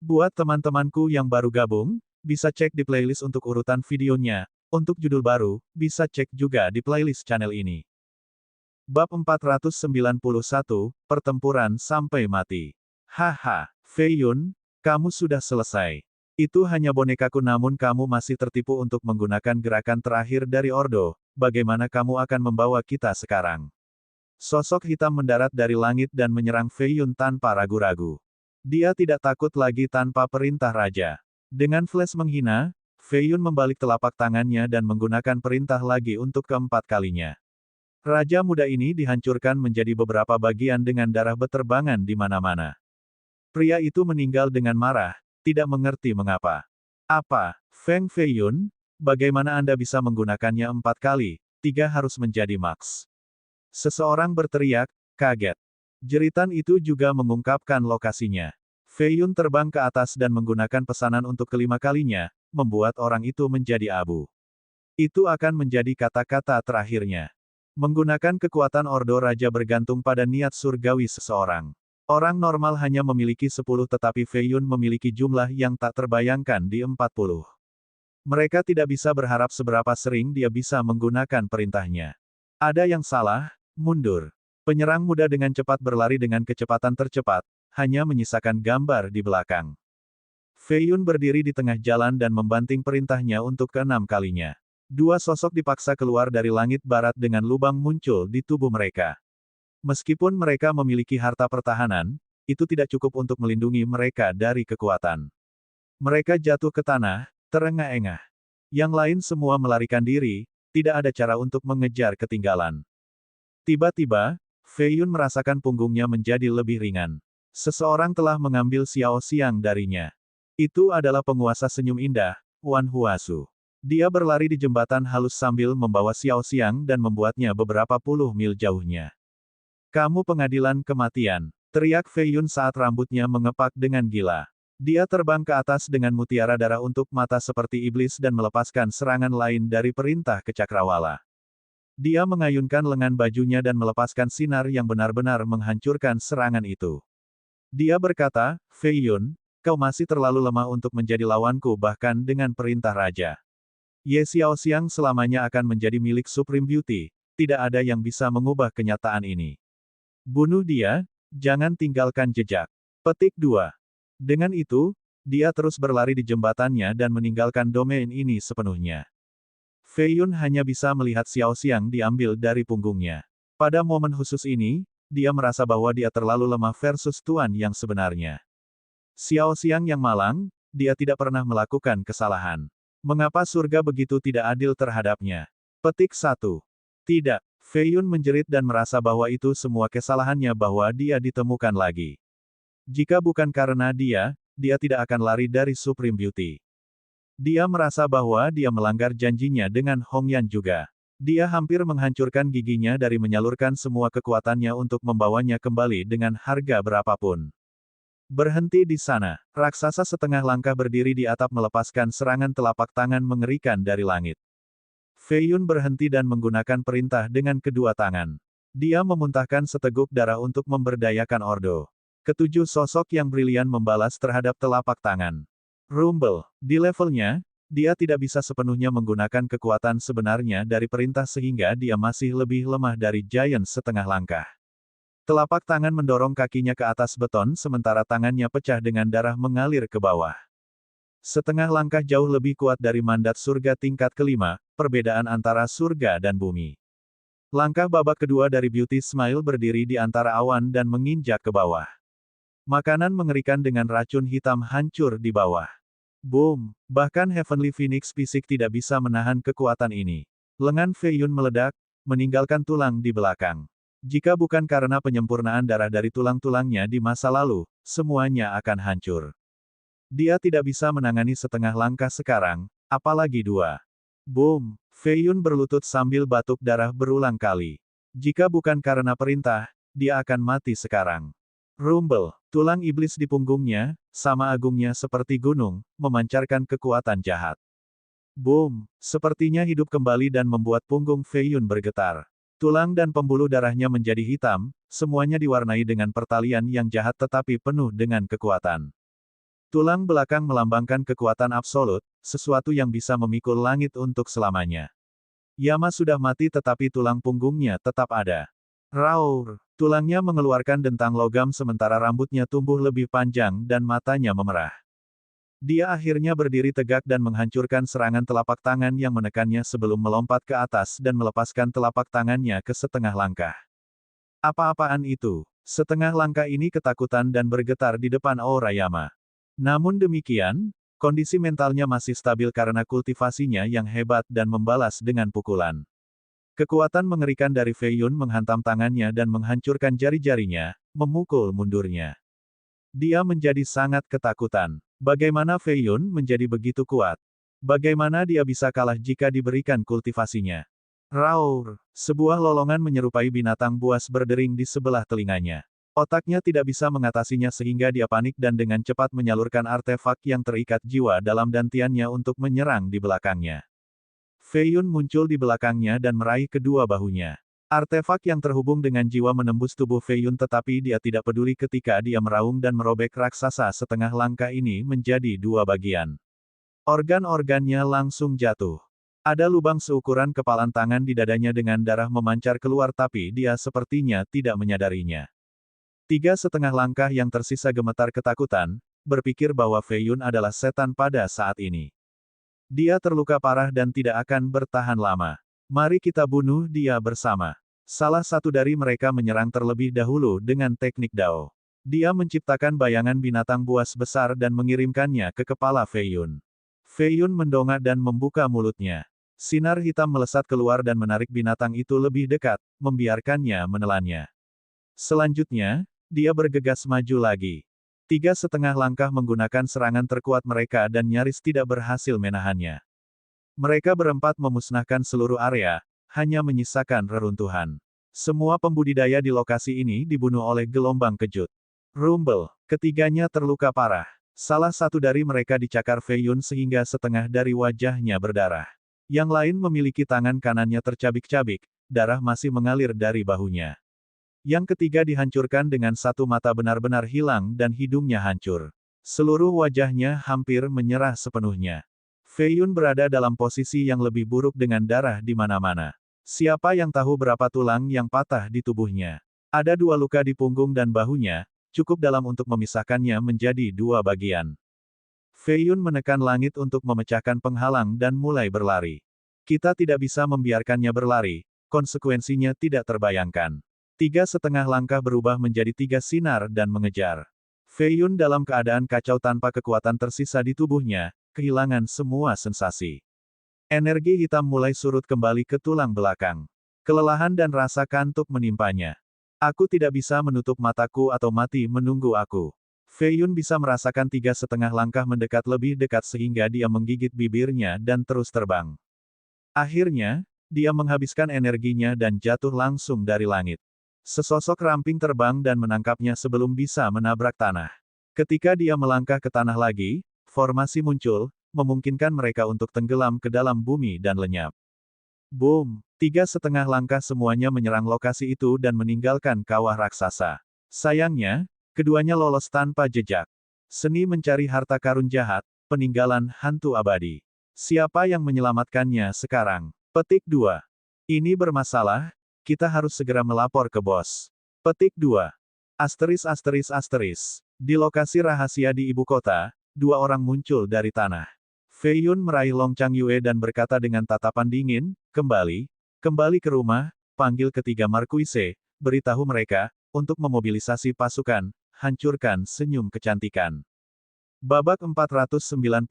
Buat teman-temanku yang baru gabung, bisa cek di playlist untuk urutan videonya. Untuk judul baru, bisa cek juga di playlist channel ini. Bab 491, Pertempuran Sampai Mati. Haha, Fei Yun, kamu sudah selesai. Itu hanya bonekaku namun kamu masih tertipu untuk menggunakan gerakan terakhir dari Ordo. Bagaimana kamu akan membawa kita sekarang? Sosok hitam mendarat dari langit dan menyerang Fei Yun tanpa ragu-ragu. Dia tidak takut lagi tanpa perintah raja. Dengan flash menghina, Fei Yun membalik telapak tangannya dan menggunakan perintah lagi untuk keempat kalinya. Raja muda ini dihancurkan menjadi beberapa bagian dengan darah beterbangan di mana-mana. Pria itu meninggal dengan marah, tidak mengerti mengapa. Apa, Feng Fei Yun? Bagaimana Anda bisa menggunakannya 4 kali? 3 harus menjadi maks. Seseorang berteriak, kaget. Jeritan itu juga mengungkapkan lokasinya. Fei Yun terbang ke atas dan menggunakan pesanan untuk kelima kalinya, membuat orang itu menjadi abu. Itu akan menjadi kata-kata terakhirnya. Menggunakan kekuatan Ordo Raja bergantung pada niat surgawi seseorang. Orang normal hanya memiliki 10 tetapi Fei Yun memiliki jumlah yang tak terbayangkan di 40. Mereka tidak bisa berharap seberapa sering dia bisa menggunakan perintahnya. Ada yang salah. Mundur. Penyerang muda dengan cepat berlari dengan kecepatan tercepat, hanya menyisakan gambar di belakang. Fei Yun berdiri di tengah jalan dan membanting perintahnya untuk keenam kalinya. Dua sosok dipaksa keluar dari langit barat dengan lubang muncul di tubuh mereka. Meskipun mereka memiliki harta pertahanan, itu tidak cukup untuk melindungi mereka dari kekuatan. Mereka jatuh ke tanah, terengah-engah. Yang lain semua melarikan diri, tidak ada cara untuk mengejar ketinggalan. Tiba-tiba, Fei Yun merasakan punggungnya menjadi lebih ringan. Seseorang telah mengambil Xiao Xiang darinya. Itu adalah penguasa senyum indah, Wan Huasu. Dia berlari di jembatan halus sambil membawa Xiao Xiang dan membuatnya beberapa puluh mil jauhnya. Kamu pengadilan kematian, teriak Fei Yun saat rambutnya mengepak dengan gila. Dia terbang ke atas dengan mutiara darah untuk mata seperti iblis dan melepaskan serangan lain dari perintah kecakrawala. Dia mengayunkan lengan bajunya dan melepaskan sinar yang benar-benar menghancurkan serangan itu. Dia berkata, Fei Yun, kau masih terlalu lemah untuk menjadi lawanku bahkan dengan perintah raja. Ye Xiaoxiang selamanya akan menjadi milik Supreme Beauty, tidak ada yang bisa mengubah kenyataan ini. Bunuh dia, jangan tinggalkan jejak. Petik 2. Dengan itu, dia terus berlari di jembatannya dan meninggalkan domain ini sepenuhnya. Fei Yun hanya bisa melihat Xiao Xiang diambil dari punggungnya. Pada momen khusus ini, dia merasa bahwa dia terlalu lemah versus Tuan yang sebenarnya. Xiao Xiang yang malang, dia tidak pernah melakukan kesalahan. Mengapa surga begitu tidak adil terhadapnya? Petik 1. Tidak. Fei Yun menjerit dan merasa bahwa itu semua kesalahannya bahwa dia ditemukan lagi. Jika bukan karena dia tidak akan lari dari Supreme Beauty. Dia merasa bahwa dia melanggar janjinya dengan Hong Yan juga. Dia hampir menghancurkan giginya dari menyalurkan semua kekuatannya untuk membawanya kembali dengan harga berapapun. Berhenti di sana. Raksasa setengah langkah berdiri di atap melepaskan serangan telapak tangan mengerikan dari langit. Fei Yun berhenti dan menggunakan perintah dengan kedua tangan. Dia memuntahkan seteguk darah untuk memberdayakan Ordo. Ketujuh sosok yang brilian membalas terhadap telapak tangan. Rumble. Di levelnya, dia tidak bisa sepenuhnya menggunakan kekuatan sebenarnya dari perintah sehingga dia masih lebih lemah dari Giant setengah langkah. Telapak tangan mendorong kakinya ke atas beton sementara tangannya pecah dengan darah mengalir ke bawah. Setengah langkah jauh lebih kuat dari mandat surga tingkat kelima, perbedaan antara surga dan bumi. Langkah babak kedua dari Beauty Smile berdiri di antara awan dan menginjak ke bawah. Makanan mengerikan dengan racun hitam hancur di bawah. Boom! Bahkan Heavenly Phoenix fisik tidak bisa menahan kekuatan ini. Lengan Fei Yun meledak, meninggalkan tulang di belakang. Jika bukan karena penyempurnaan darah dari tulang-tulangnya di masa lalu, semuanya akan hancur. Dia tidak bisa menangani setengah langkah sekarang, apalagi dua. Boom! Fei Yun berlutut sambil batuk darah berulang kali. Jika bukan karena perintah, dia akan mati sekarang. Rumble, tulang iblis di punggungnya, sama agungnya seperti gunung, memancarkan kekuatan jahat. Boom, sepertinya hidup kembali dan membuat punggung Fei Yun bergetar. Tulang dan pembuluh darahnya menjadi hitam, semuanya diwarnai dengan pertalian yang jahat tetapi penuh dengan kekuatan. Tulang belakang melambangkan kekuatan absolut, sesuatu yang bisa memikul langit untuk selamanya. Yama sudah mati tetapi tulang punggungnya tetap ada. Raur! Tulangnya mengeluarkan dentang logam sementara rambutnya tumbuh lebih panjang dan matanya memerah. Dia akhirnya berdiri tegak dan menghancurkan serangan telapak tangan yang menekannya sebelum melompat ke atas dan melepaskan telapak tangannya ke setengah langkah. Apa-apaan itu? Setengah langkah ini ketakutan dan bergetar di depan aura Yama. Namun demikian, kondisi mentalnya masih stabil karena kultivasinya yang hebat dan membalas dengan pukulan. Kekuatan mengerikan dari Fei Yun menghantam tangannya dan menghancurkan jari-jarinya, memukul mundurnya. Dia menjadi sangat ketakutan. Bagaimana Fei Yun menjadi begitu kuat? Bagaimana dia bisa kalah jika diberikan kultivasinya? Raur! Sebuah lolongan menyerupai binatang buas berdering di sebelah telinganya. Otaknya tidak bisa mengatasinya sehingga dia panik dan dengan cepat menyalurkan artefak yang terikat jiwa dalam dantiannya untuk menyerang di belakangnya. Fei Yun muncul di belakangnya dan meraih kedua bahunya. Artefak yang terhubung dengan jiwa menembus tubuh Fei Yun tetapi dia tidak peduli ketika dia meraung dan merobek raksasa setengah langkah ini menjadi dua bagian. Organ-organnya langsung jatuh. Ada lubang seukuran kepalan tangan di dadanya dengan darah memancar keluar tapi dia sepertinya tidak menyadarinya. 3,5 langkah yang tersisa gemetar ketakutan, berpikir bahwa Fei Yun adalah setan pada saat ini. Dia terluka parah dan tidak akan bertahan lama. Mari kita bunuh dia bersama. Salah satu dari mereka menyerang terlebih dahulu dengan teknik Dao. Dia menciptakan bayangan binatang buas besar dan mengirimkannya ke kepala Fei Yun. Fei Yun mendongak dan membuka mulutnya. Sinar hitam melesat keluar dan menarik binatang itu lebih dekat, membiarkannya menelannya. Selanjutnya, dia bergegas maju lagi. 3,5 langkah menggunakan serangan terkuat mereka dan nyaris tidak berhasil menahannya. Mereka berempat memusnahkan seluruh area, hanya menyisakan reruntuhan. Semua pembudidaya di lokasi ini dibunuh oleh gelombang kejut. Rumble, ketiganya terluka parah. Salah satu dari mereka dicakar Fei Yun sehingga setengah dari wajahnya berdarah. Yang lain memiliki tangan kanannya tercabik-cabik, darah masih mengalir dari bahunya. Yang ketiga dihancurkan dengan satu mata benar-benar hilang dan hidungnya hancur. Seluruh wajahnya hampir menyerah sepenuhnya. Fei Yun berada dalam posisi yang lebih buruk dengan darah di mana-mana. Siapa yang tahu berapa tulang yang patah di tubuhnya? Ada 2 luka di punggung dan bahunya, cukup dalam untuk memisahkannya menjadi 2 bagian. Fei Yun menekan langit untuk memecahkan penghalang dan mulai berlari. Kita tidak bisa membiarkannya berlari, konsekuensinya tidak terbayangkan. 3,5 langkah berubah menjadi 3 sinar dan mengejar. Fei Yun dalam keadaan kacau tanpa kekuatan tersisa di tubuhnya, kehilangan semua sensasi. Energi hitam mulai surut kembali ke tulang belakang. Kelelahan dan rasa kantuk menimpanya. Aku tidak bisa menutup mataku atau mati menunggu aku. Fei Yun bisa merasakan 3,5 langkah mendekat lebih dekat sehingga dia menggigit bibirnya dan terus terbang. Akhirnya, dia menghabiskan energinya dan jatuh langsung dari langit. Sesosok ramping terbang dan menangkapnya sebelum bisa menabrak tanah. Ketika dia melangkah ke tanah lagi, formasi muncul, memungkinkan mereka untuk tenggelam ke dalam bumi dan lenyap. Boom! 3,5 langkah semuanya menyerang lokasi itu dan meninggalkan kawah raksasa. Sayangnya, keduanya lolos tanpa jejak. Seni mencari harta karun jahat, peninggalan hantu abadi. Siapa yang menyelamatkannya sekarang? Petik 2. Ini bermasalah, kita harus segera melapor ke bos. Petik 2. *****. Di lokasi rahasia di ibu kota, 2 orang muncul dari tanah. Fei Yun meraih Long Chang Yue dan berkata dengan tatapan dingin, kembali ke rumah, panggil ketiga Marquise, beritahu mereka, untuk memobilisasi pasukan, hancurkan senyum kecantikan. Babak 492,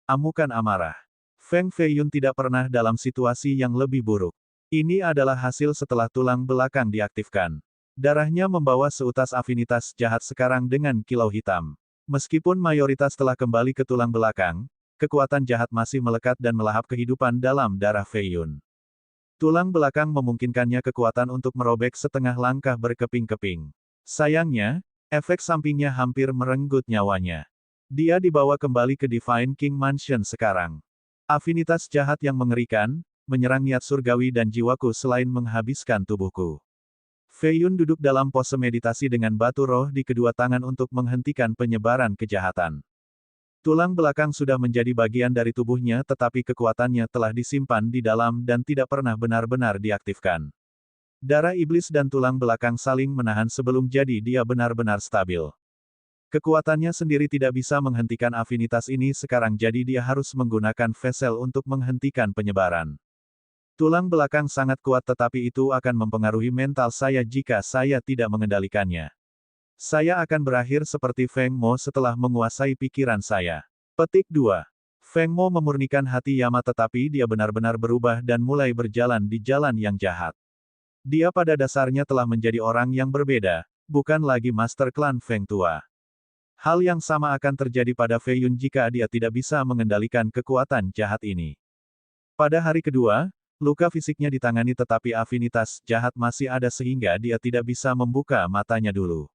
Amukan Amarah. Feng Fei Yun tidak pernah dalam situasi yang lebih buruk. Ini adalah hasil setelah tulang belakang diaktifkan. Darahnya membawa seutas afinitas jahat sekarang dengan kilau hitam. Meskipun mayoritas telah kembali ke tulang belakang, kekuatan jahat masih melekat dan melahap kehidupan dalam darah Fei Yun. Tulang belakang memungkinkannya kekuatan untuk merobek setengah langkah berkeping-keping. Sayangnya, efek sampingnya hampir merenggut nyawanya. Dia dibawa kembali ke Divine King Mansion sekarang. Afinitas jahat yang mengerikan, menyerang niat surgawi dan jiwaku selain menghabiskan tubuhku. Fei Yun duduk dalam pose meditasi dengan batu roh di kedua tangan untuk menghentikan penyebaran kejahatan. Tulang belakang sudah menjadi bagian dari tubuhnya tetapi kekuatannya telah disimpan di dalam dan tidak pernah benar-benar diaktifkan. Darah iblis dan tulang belakang saling menahan sebelum jadi dia benar-benar stabil. Kekuatannya sendiri tidak bisa menghentikan afinitas ini sekarang jadi dia harus menggunakan vessel untuk menghentikan penyebaran. Tulang belakang sangat kuat tetapi itu akan mempengaruhi mental saya jika saya tidak mengendalikannya. Saya akan berakhir seperti Feng Mo setelah menguasai pikiran saya. Petik 2. Feng Mo memurnikan hati Yama tetapi dia benar-benar berubah dan mulai berjalan di jalan yang jahat. Dia pada dasarnya telah menjadi orang yang berbeda, bukan lagi master klan Feng tua. Hal yang sama akan terjadi pada Fei Yun jika dia tidak bisa mengendalikan kekuatan jahat ini. Pada hari kedua, luka fisiknya ditangani tetapi afinitas jahat masih ada sehingga dia tidak bisa membuka matanya dulu.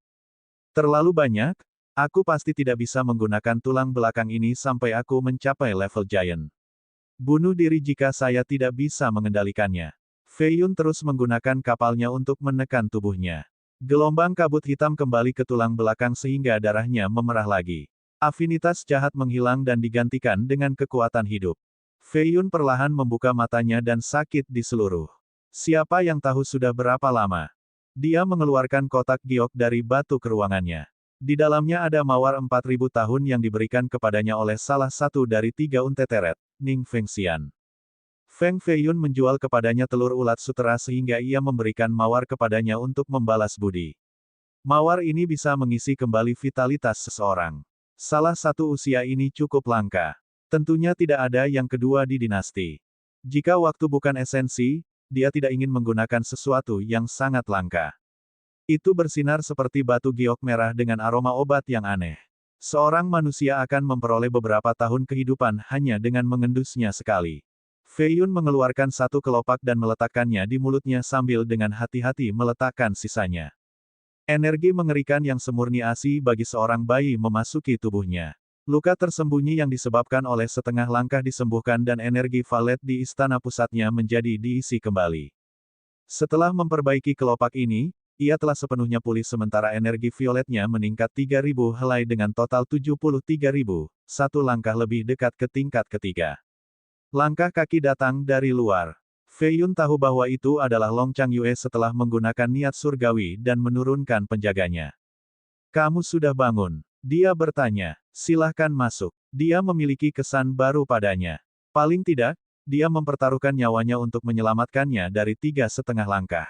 Terlalu banyak, aku pasti tidak bisa menggunakan tulang belakang ini sampai aku mencapai level Giant. Bunuh diri jika saya tidak bisa mengendalikannya. Fei Yun terus menggunakan kapalnya untuk menekan tubuhnya. Gelombang kabut hitam kembali ke tulang belakang sehingga darahnya memerah lagi. Afinitas jahat menghilang dan digantikan dengan kekuatan hidup. Fei Yun perlahan membuka matanya dan sakit di seluruh. Siapa yang tahu sudah berapa lama? Dia mengeluarkan kotak giok dari batu ke ruangannya. Di dalamnya ada mawar 4000 tahun yang diberikan kepadanya oleh salah satu dari 3 unta teret, Ning Fengxian. Feng Fei Yun menjual kepadanya telur ulat sutera sehingga ia memberikan mawar kepadanya untuk membalas budi. Mawar ini bisa mengisi kembali vitalitas seseorang. Salah satu usia ini cukup langka. Tentunya tidak ada yang kedua di dinasti. Jika waktu bukan esensi, dia tidak ingin menggunakan sesuatu yang sangat langka. Itu bersinar seperti batu giok merah dengan aroma obat yang aneh. Seorang manusia akan memperoleh beberapa tahun kehidupan hanya dengan mengendusnya sekali. Fei Yun mengeluarkan satu kelopak dan meletakkannya di mulutnya sambil dengan hati-hati meletakkan sisanya. Energi mengerikan yang semurni ASI bagi seorang bayi memasuki tubuhnya. Luka tersembunyi yang disebabkan oleh setengah langkah disembuhkan dan energi valet di istana pusatnya menjadi diisi kembali. Setelah memperbaiki kelopak ini, ia telah sepenuhnya pulih sementara energi violetnya meningkat 3000 helai dengan total 73.000, satu langkah lebih dekat ke tingkat ketiga. Langkah kaki datang dari luar. Fei Yun tahu bahwa itu adalah Long Changyue setelah menggunakan niat surgawi dan menurunkan penjaganya. Kamu sudah bangun? Dia bertanya. Silahkan masuk. Dia memiliki kesan baru padanya. Paling tidak, dia mempertaruhkan nyawanya untuk menyelamatkannya dari 3,5 langkah.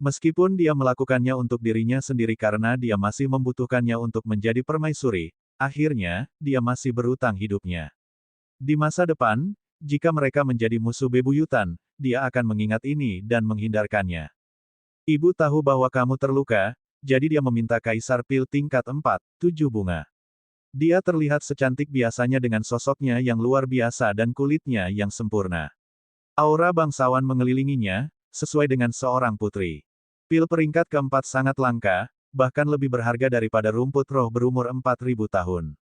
Meskipun dia melakukannya untuk dirinya sendiri karena dia masih membutuhkannya untuk menjadi permaisuri, akhirnya, dia masih berutang hidupnya. Di masa depan, jika mereka menjadi musuh bebuyutan, dia akan mengingat ini dan menghindarkannya. Ibu tahu bahwa kamu terluka, jadi dia meminta Kaisar Pil tingkat 4, 7 bunga. Dia terlihat secantik biasanya dengan sosoknya yang luar biasa dan kulitnya yang sempurna. Aura bangsawan mengelilinginya, sesuai dengan seorang putri. Pil peringkat keempat sangat langka, bahkan lebih berharga daripada rumput roh berumur 4000 tahun.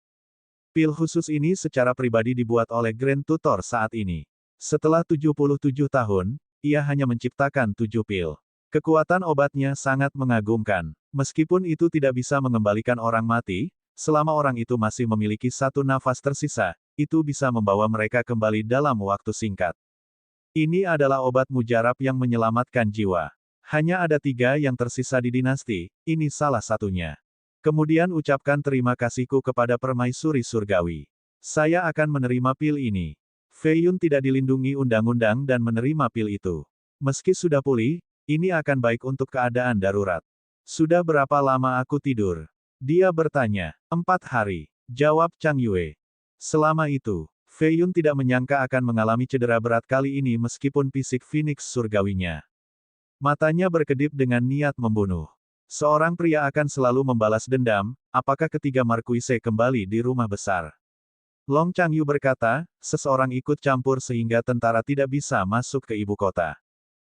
Pil khusus ini secara pribadi dibuat oleh Grand Tutor saat ini. Setelah 77 tahun, ia hanya menciptakan 7 pil. Kekuatan obatnya sangat mengagumkan. Meskipun itu tidak bisa mengembalikan orang mati, selama orang itu masih memiliki satu nafas tersisa, itu bisa membawa mereka kembali dalam waktu singkat. Ini adalah obat mujarab yang menyelamatkan jiwa. Hanya ada 3 yang tersisa di dinasti, ini salah satunya. Kemudian ucapkan terima kasihku kepada permaisuri surgawi. Saya akan menerima pil ini. Fei Yun tidak dilindungi undang-undang dan menerima pil itu. Meski sudah pulih, ini akan baik untuk keadaan darurat. Sudah berapa lama aku tidur? Dia bertanya. 4 hari. Jawab Chang Yue. Selama itu, Fei Yun tidak menyangka akan mengalami cedera berat kali ini meskipun fisik Phoenix surgawinya. Matanya berkedip dengan niat membunuh. Seorang pria akan selalu membalas dendam, apakah ketiga Marquise kembali di rumah besar? Long Changyu berkata, seseorang ikut campur sehingga tentara tidak bisa masuk ke ibu kota.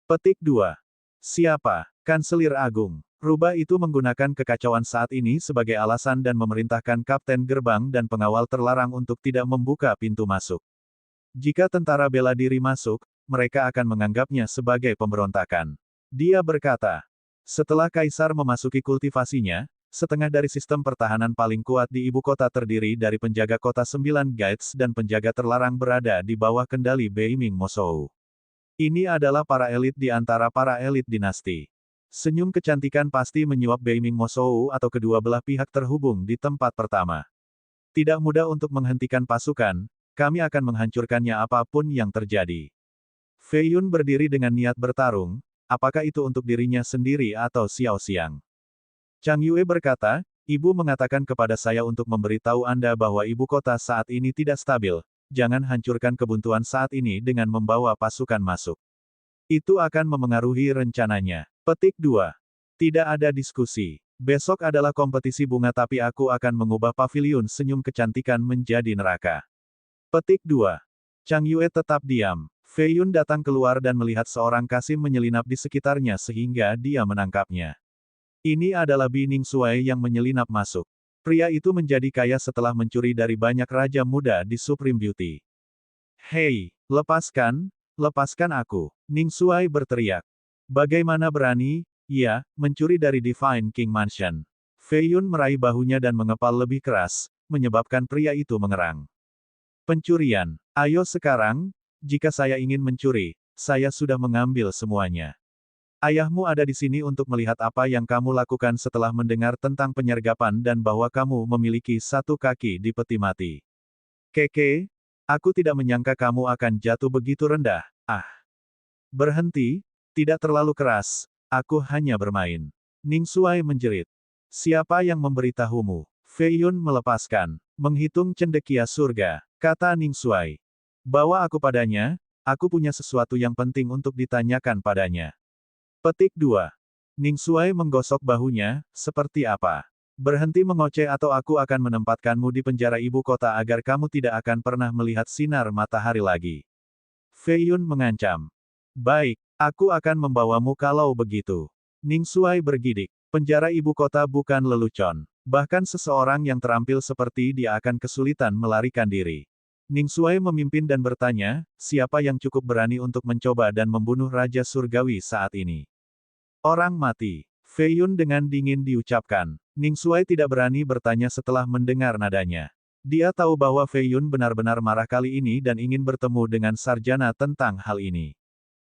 Petik 2. Siapa? Kanselir Agung. Rubah itu menggunakan kekacauan saat ini sebagai alasan dan memerintahkan kapten gerbang dan pengawal terlarang untuk tidak membuka pintu masuk. Jika tentara bela diri masuk, mereka akan menganggapnya sebagai pemberontakan. Dia berkata, setelah Kaisar memasuki kultivasinya, setengah dari sistem pertahanan paling kuat di ibu kota terdiri dari penjaga kota 9 guides dan penjaga terlarang berada di bawah kendali Beiming Mosou. Ini adalah para elit di antara para elit dinasti. Senyum kecantikan pasti menyuap Beiming Mosou atau kedua belah pihak terhubung di tempat pertama. Tidak mudah untuk menghentikan pasukan, kami akan menghancurkannya apapun yang terjadi. Fei Yun berdiri dengan niat bertarung, apakah itu untuk dirinya sendiri atau Xiao Xiang. Chang Yue berkata, Ibu mengatakan kepada saya untuk memberitahu Anda bahwa ibu kota saat ini tidak stabil, jangan hancurkan kebuntuan saat ini dengan membawa pasukan masuk. Itu akan memengaruhi rencananya. Petik 2. Tidak ada diskusi. Besok adalah kompetisi bunga tapi aku akan mengubah paviliun senyum kecantikan menjadi neraka. Petik 2. Chang Yue tetap diam. Fei Yun datang keluar dan melihat seorang Kasim menyelinap di sekitarnya sehingga dia menangkapnya. Ini adalah Bi Ningsuai yang menyelinap masuk. Pria itu menjadi kaya setelah mencuri dari banyak raja muda di Supreme Beauty. Hei, lepaskan aku. Ningsuai berteriak. Bagaimana berani, ia, mencuri dari Divine King Mansion. Fei Yun meraih bahunya dan mengepal lebih keras, menyebabkan pria itu mengerang. Pencurian. Ayo sekarang, jika saya ingin mencuri, saya sudah mengambil semuanya. Ayahmu ada di sini untuk melihat apa yang kamu lakukan setelah mendengar tentang penyergapan dan bahwa kamu memiliki satu kaki di peti mati. Keke, aku tidak menyangka kamu akan jatuh begitu rendah. Ah. Berhenti, tidak terlalu keras, aku hanya bermain. Ningsuai menjerit. Siapa yang memberitahumu? Fei Yun melepaskan. Menghitung cendekia surga, kata Ningsuai. Bawa aku padanya, aku punya sesuatu yang penting untuk ditanyakan padanya. Petik 2. Ningsuai menggosok bahunya, seperti apa? Berhenti mengoceh atau aku akan menempatkanmu di penjara ibu kota agar kamu tidak akan pernah melihat sinar matahari lagi. Fei Yun mengancam. Baik, aku akan membawamu kalau begitu. Ningsuai bergidik. Penjara ibu kota bukan lelucon. Bahkan seseorang yang terampil seperti dia akan kesulitan melarikan diri. Ningsuai memimpin dan bertanya, siapa yang cukup berani untuk mencoba dan membunuh Raja Surgawi saat ini? Orang mati. Fei Yun dengan dingin diucapkan. Ningsuai tidak berani bertanya setelah mendengar nadanya. Dia tahu bahwa Fei Yun benar-benar marah kali ini dan ingin bertemu dengan sarjana tentang hal ini.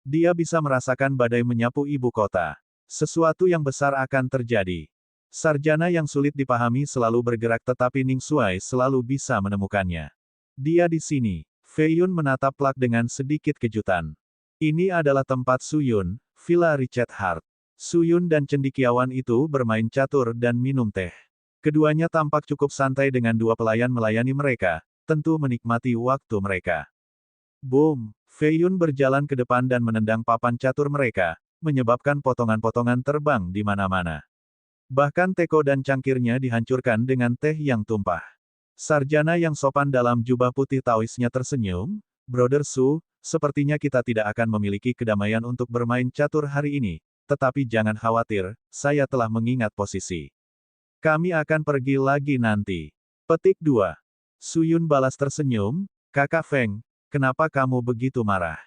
Dia bisa merasakan badai menyapu ibu kota. Sesuatu yang besar akan terjadi. Sarjana yang sulit dipahami selalu bergerak tetapi Ningsuai selalu bisa menemukannya. Dia di sini. Fei Yun menatap Plak dengan sedikit kejutan. Ini adalah tempat Su Yun, Villa Richard Hart. Su Yun dan cendekiawan itu bermain catur dan minum teh. Keduanya tampak cukup santai dengan dua pelayan melayani mereka, tentu menikmati waktu mereka. Boom! Fei Yun berjalan ke depan dan menendang papan catur mereka, menyebabkan potongan-potongan terbang di mana-mana. Bahkan teko dan cangkirnya dihancurkan dengan teh yang tumpah. Sarjana yang sopan dalam jubah putih Taoisnya tersenyum, Brother Su, sepertinya kita tidak akan memiliki kedamaian untuk bermain catur hari ini. Tetapi jangan khawatir, saya telah mengingat posisi. Kami akan pergi lagi nanti. Petik 2. Su Yun balas tersenyum, Kakak Feng, kenapa kamu begitu marah?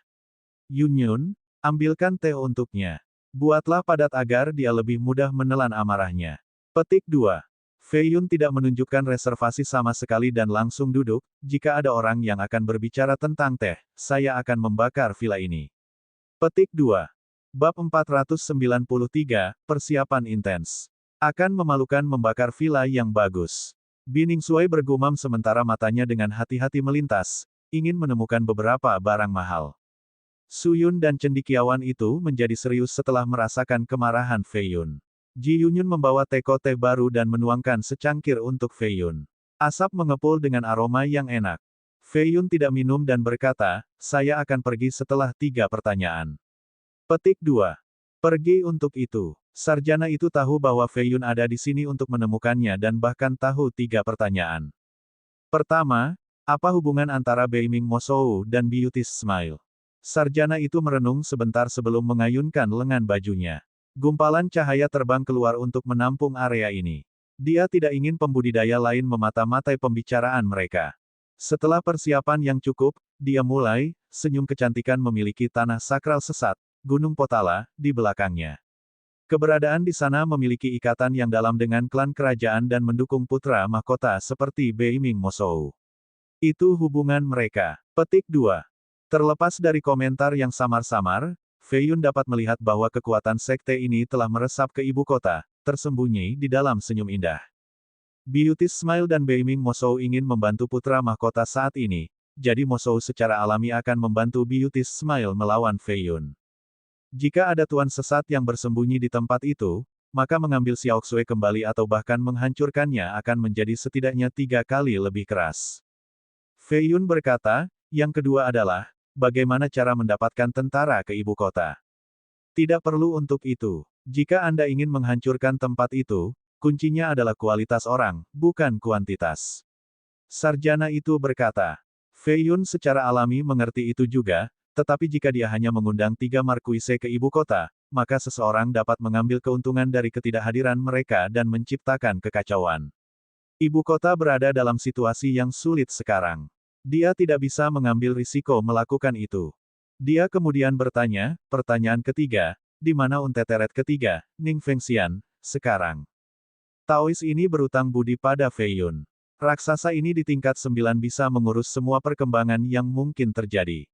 Yun Yun, ambilkan teh untuknya. Buatlah padat agar dia lebih mudah menelan amarahnya. Petik 2. Fei Yun tidak menunjukkan reservasi sama sekali dan langsung duduk, jika ada orang yang akan berbicara tentang teh, saya akan membakar villa ini. Petik 2. Bab 493, Persiapan Intens. Akan memalukan membakar villa yang bagus. Bi Ningsuai bergumam sementara matanya dengan hati-hati melintas, ingin menemukan beberapa barang mahal. Su Yun dan cendekiawan itu menjadi serius setelah merasakan kemarahan Fei Yun. Ji Yunyun membawa teko teh baru dan menuangkan secangkir untuk Fei Yun. Asap mengepul dengan aroma yang enak. Fei Yun tidak minum dan berkata, saya akan pergi setelah 3 pertanyaan. Petik 2. Pergi untuk itu. Sarjana itu tahu bahwa Fei Yun ada di sini untuk menemukannya dan bahkan tahu 3 pertanyaan. Pertama, apa hubungan antara Beiming Mosou dan Beauty's Smile? Sarjana itu merenung sebentar sebelum mengayunkan lengan bajunya. Gumpalan cahaya terbang keluar untuk menampung area ini. Dia tidak ingin pembudidaya lain memata-matai pembicaraan mereka. Setelah persiapan yang cukup, dia mulai, senyum kecantikan memiliki tanah sakral sesat, Gunung Potala, di belakangnya. Keberadaan di sana memiliki ikatan yang dalam dengan klan kerajaan dan mendukung putra mahkota seperti Beiming Mosou. Itu hubungan mereka. Petik 2. Terlepas dari komentar yang samar-samar, Fei Yun dapat melihat bahwa kekuatan sekte ini telah meresap ke ibu kota, tersembunyi di dalam senyum indah. Beauty's Smile dan Beiming Mosou ingin membantu putra mahkota saat ini, jadi Mosou secara alami akan membantu Beauty's Smile melawan Fei Yun. Jika ada tuan sesat yang bersembunyi di tempat itu, maka mengambil Xiaoxue kembali atau bahkan menghancurkannya akan menjadi setidaknya 3 kali lebih keras. Fei Yun berkata, yang kedua adalah, bagaimana cara mendapatkan tentara ke ibu kota. Tidak perlu untuk itu. Jika Anda ingin menghancurkan tempat itu, kuncinya adalah kualitas orang, bukan kuantitas. Sarjana itu berkata. Fei Yun secara alami mengerti itu juga, tetapi jika dia hanya mengundang 3 markuise ke ibu kota, maka seseorang dapat mengambil keuntungan dari ketidakhadiran mereka dan menciptakan kekacauan. Ibu kota berada dalam situasi yang sulit sekarang. Dia tidak bisa mengambil risiko melakukan itu. Dia kemudian bertanya, pertanyaan ketiga, di mana Unteteret ketiga, Ning Fengxian, sekarang? Taois ini berutang budi pada Fei Yun. Raksasa ini di tingkat 9 bisa mengurus semua perkembangan yang mungkin terjadi.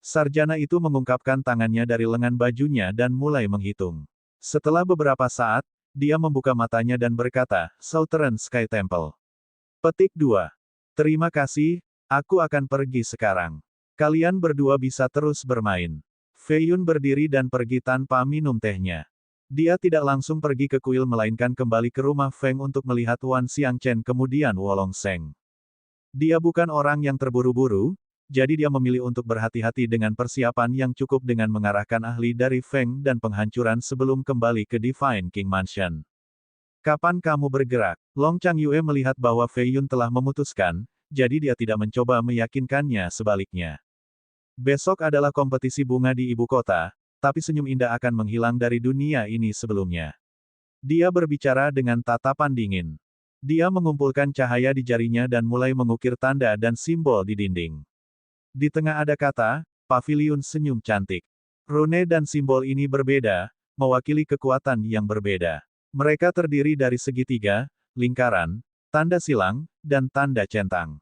Sarjana itu mengungkapkan tangannya dari lengan bajunya dan mulai menghitung. Setelah beberapa saat, dia membuka matanya dan berkata, Southern Sky Temple. Petik 2. Terima kasih, aku akan pergi sekarang. Kalian berdua bisa terus bermain. Fei Yun berdiri dan pergi tanpa minum tehnya. Dia tidak langsung pergi ke kuil melainkan kembali ke rumah Feng untuk melihat Wan Xiangchen kemudian Wolong Sheng. Dia bukan orang yang terburu-buru, jadi dia memilih untuk berhati-hati dengan persiapan yang cukup dengan mengarahkan ahli dari Feng dan penghancuran sebelum kembali ke Divine King Mansion. Kapan kamu bergerak? Long Changyue melihat bahwa Fei Yun telah memutuskan, jadi dia tidak mencoba meyakinkannya sebaliknya. Besok adalah kompetisi bunga di ibu kota, tapi senyum indah akan menghilang dari dunia ini sebelumnya. Dia berbicara dengan tatapan dingin. Dia mengumpulkan cahaya di jarinya dan mulai mengukir tanda dan simbol di dinding. Di tengah ada kata, paviliun senyum cantik. Rune dan simbol ini berbeda, mewakili kekuatan yang berbeda. Mereka terdiri dari segitiga, lingkaran, tanda silang, dan tanda centang.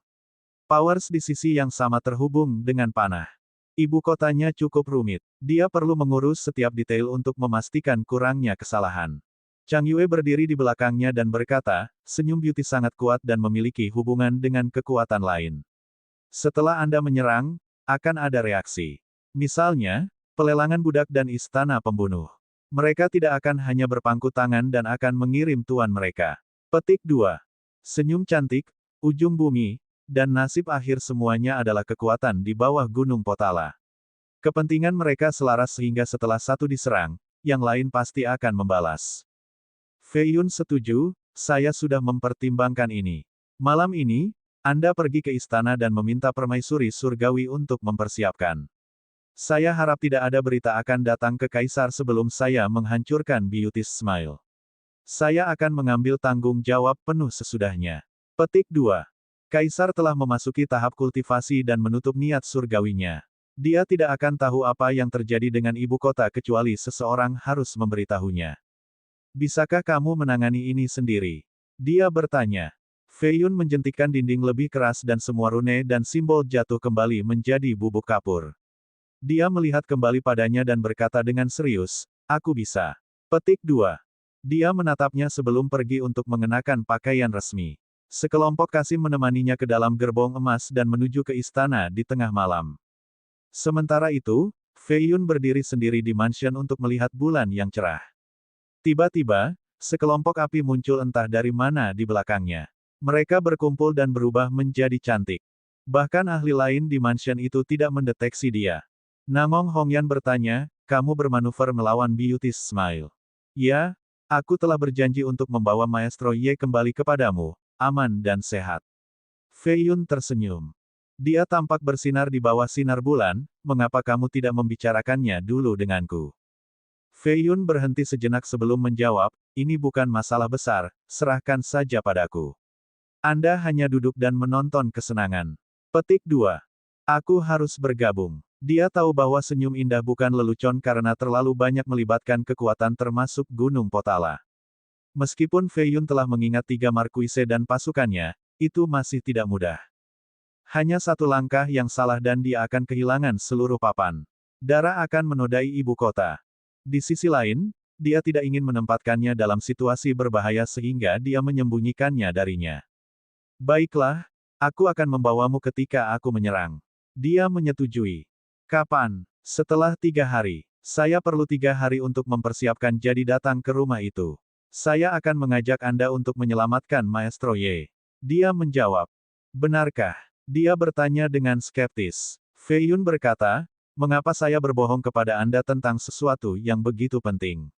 Powers di sisi yang sama terhubung dengan panah. Ibu kotanya cukup rumit. Dia perlu mengurus setiap detail untuk memastikan kurangnya kesalahan. Chang Yue berdiri di belakangnya dan berkata, senyum Beauty sangat kuat dan memiliki hubungan dengan kekuatan lain. Setelah Anda menyerang, akan ada reaksi. Misalnya, pelelangan budak dan istana pembunuh. Mereka tidak akan hanya berpangku tangan dan akan mengirim tuan mereka. Petik 2. Senyum cantik, ujung bumi, dan nasib akhir semuanya adalah kekuatan di bawah Gunung Potala. Kepentingan mereka selaras sehingga setelah satu diserang, yang lain pasti akan membalas. Fei Yun setuju, saya sudah mempertimbangkan ini. Malam ini, Anda pergi ke istana dan meminta permaisuri surgawi untuk mempersiapkan. Saya harap tidak ada berita akan datang ke Kaisar sebelum saya menghancurkan Beauty's Smile. Saya akan mengambil tanggung jawab penuh sesudahnya. Petik 2. Kaisar telah memasuki tahap kultivasi dan menutup niat surgawinya. Dia tidak akan tahu apa yang terjadi dengan ibu kota kecuali seseorang harus memberitahunya. Bisakah kamu menangani ini sendiri? Dia bertanya. Fei Yun menjentikkan dinding lebih keras dan semua rune dan simbol jatuh kembali menjadi bubuk kapur. Dia melihat kembali padanya dan berkata dengan serius, aku bisa. Petik 2. Dia menatapnya sebelum pergi untuk mengenakan pakaian resmi. Sekelompok Kasim menemaninya ke dalam gerbong emas dan menuju ke istana di tengah malam. Sementara itu, Fei Yun berdiri sendiri di mansion untuk melihat bulan yang cerah. Tiba-tiba, sekelompok api muncul entah dari mana di belakangnya. Mereka berkumpul dan berubah menjadi cantik. Bahkan ahli lain di mansion itu tidak mendeteksi dia. Nangong Hongyan bertanya, kamu bermanuver melawan Beauty's Smile. Ya, aku telah berjanji untuk membawa Maestro Ye kembali kepadamu, aman dan sehat. Fei Yun tersenyum. Dia tampak bersinar di bawah sinar bulan, mengapa kamu tidak membicarakannya dulu denganku? Fei Yun berhenti sejenak sebelum menjawab, ini bukan masalah besar, serahkan saja padaku. Anda hanya duduk dan menonton kesenangan. Petik 2. Aku harus bergabung. Dia tahu bahwa senyum indah bukan lelucon karena terlalu banyak melibatkan kekuatan termasuk Gunung Potala. Meskipun Fei Yun telah mengingat tiga markuise dan pasukannya, itu masih tidak mudah. Hanya satu langkah yang salah dan dia akan kehilangan seluruh papan. Darah akan menodai ibu kota. Di sisi lain, dia tidak ingin menempatkannya dalam situasi berbahaya sehingga dia menyembunyikannya darinya. Baiklah, aku akan membawamu ketika aku menyerang. Dia menyetujui. Kapan? Setelah 3 hari. Saya perlu 3 hari untuk mempersiapkan jadi datang ke rumah itu. Saya akan mengajak Anda untuk menyelamatkan Maestro Ye. Dia menjawab. Benarkah? Dia bertanya dengan skeptis. Fei Yun berkata, mengapa saya berbohong kepada Anda tentang sesuatu yang begitu penting?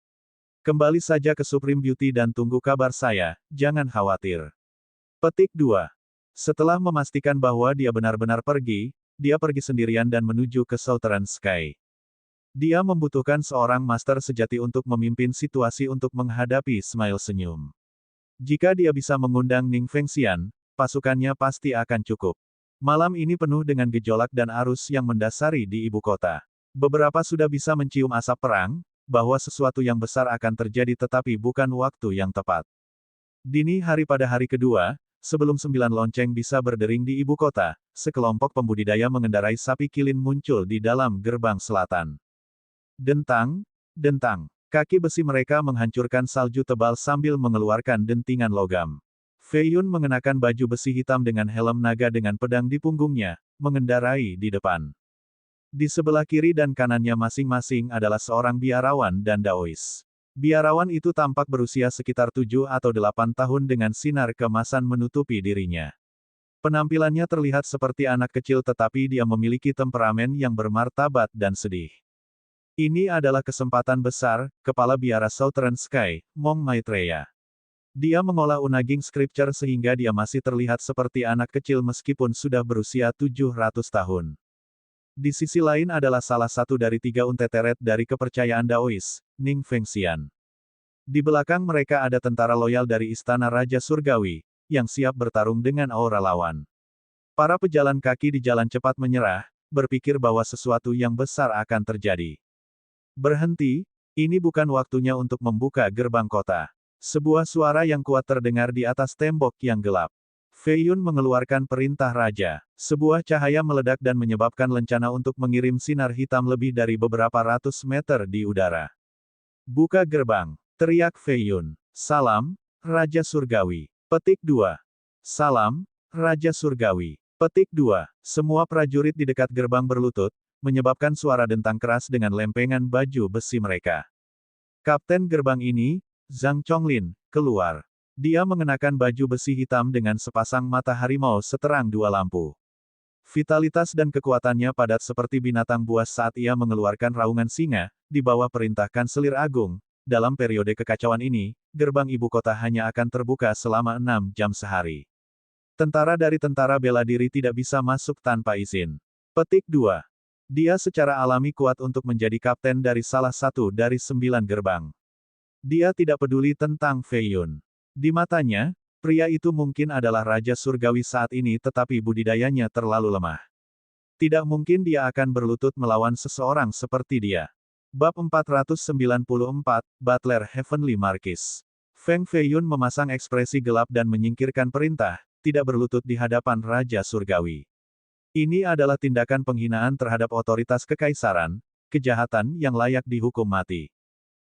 Kembali saja ke Supreme Beauty dan tunggu kabar saya, jangan khawatir. Petik 2. Setelah memastikan bahwa dia benar-benar pergi, dia pergi sendirian dan menuju ke Southern Sky. Dia membutuhkan seorang master sejati untuk memimpin situasi untuk menghadapi Smile Senyum. Jika dia bisa mengundang Ning Fengxian, pasukannya pasti akan cukup. Malam ini penuh dengan gejolak dan arus yang mendasari di ibu kota. Beberapa sudah bisa mencium asap perang, bahwa sesuatu yang besar akan terjadi tetapi bukan waktu yang tepat. Dini hari pada hari kedua, sebelum 9 lonceng bisa berdering di ibu kota, sekelompok pembudidaya mengendarai sapi kilin muncul di dalam gerbang selatan. Dentang, dentang. Kaki besi mereka menghancurkan salju tebal sambil mengeluarkan dentingan logam. Fei Yun mengenakan baju besi hitam dengan helm naga dengan pedang di punggungnya, mengendarai di depan. Di sebelah kiri dan kanannya masing-masing adalah seorang biarawan dan Daois. Biarawan itu tampak berusia sekitar 7 atau 8 tahun dengan sinar keemasan menutupi dirinya. Penampilannya terlihat seperti anak kecil tetapi dia memiliki temperamen yang bermartabat dan sedih. Ini adalah kesempatan besar, Kepala Biara Southern Sky, Mong Maitreya. Dia mengolah Unaging Scripture sehingga dia masih terlihat seperti anak kecil meskipun sudah berusia 700 tahun. Di sisi lain adalah salah satu dari 3 unteteret dari kepercayaan Daois, Ning Fengxian. Di belakang mereka ada tentara loyal dari Istana Raja Surgawi, yang siap bertarung dengan aura lawan. Para pejalan kaki di jalan cepat menyerah, berpikir bahwa sesuatu yang besar akan terjadi. Berhenti, ini bukan waktunya untuk membuka gerbang kota. Sebuah suara yang kuat terdengar di atas tembok yang gelap. Fei Yun mengeluarkan perintah raja. Sebuah cahaya meledak dan menyebabkan lencana untuk mengirim sinar hitam lebih dari beberapa ratus meter di udara. Buka gerbang, teriak Fei Yun. Salam, Raja Surgawi. Petik 2. Salam, Raja Surgawi. Petik 2. Semua prajurit di dekat gerbang berlutut, menyebabkan suara dentang keras dengan lempengan baju besi mereka. Kapten gerbang ini, Zhang Chonglin, keluar. Dia mengenakan baju besi hitam dengan sepasang mata harimau seterang 2 lampu. Vitalitas dan kekuatannya padat seperti binatang buas saat ia mengeluarkan raungan singa, di bawah perintah Kanselir Agung. Dalam periode kekacauan ini, gerbang ibu kota hanya akan terbuka selama 6 jam sehari. Tentara dari tentara bela diri tidak bisa masuk tanpa izin. Petik 2. Dia secara alami kuat untuk menjadi kapten dari salah satu dari 9 gerbang. Dia tidak peduli tentang Fei Yun. Di matanya, pria itu mungkin adalah Raja Surgawi saat ini tetapi budidayanya terlalu lemah. Tidak mungkin dia akan berlutut melawan seseorang seperti dia. Bab 494, Butler Heavenly Marquis. Feng Fei Yun memasang ekspresi gelap dan menyingkirkan perintah, tidak berlutut di hadapan Raja Surgawi. Ini adalah tindakan penghinaan terhadap otoritas kekaisaran, kejahatan yang layak dihukum mati.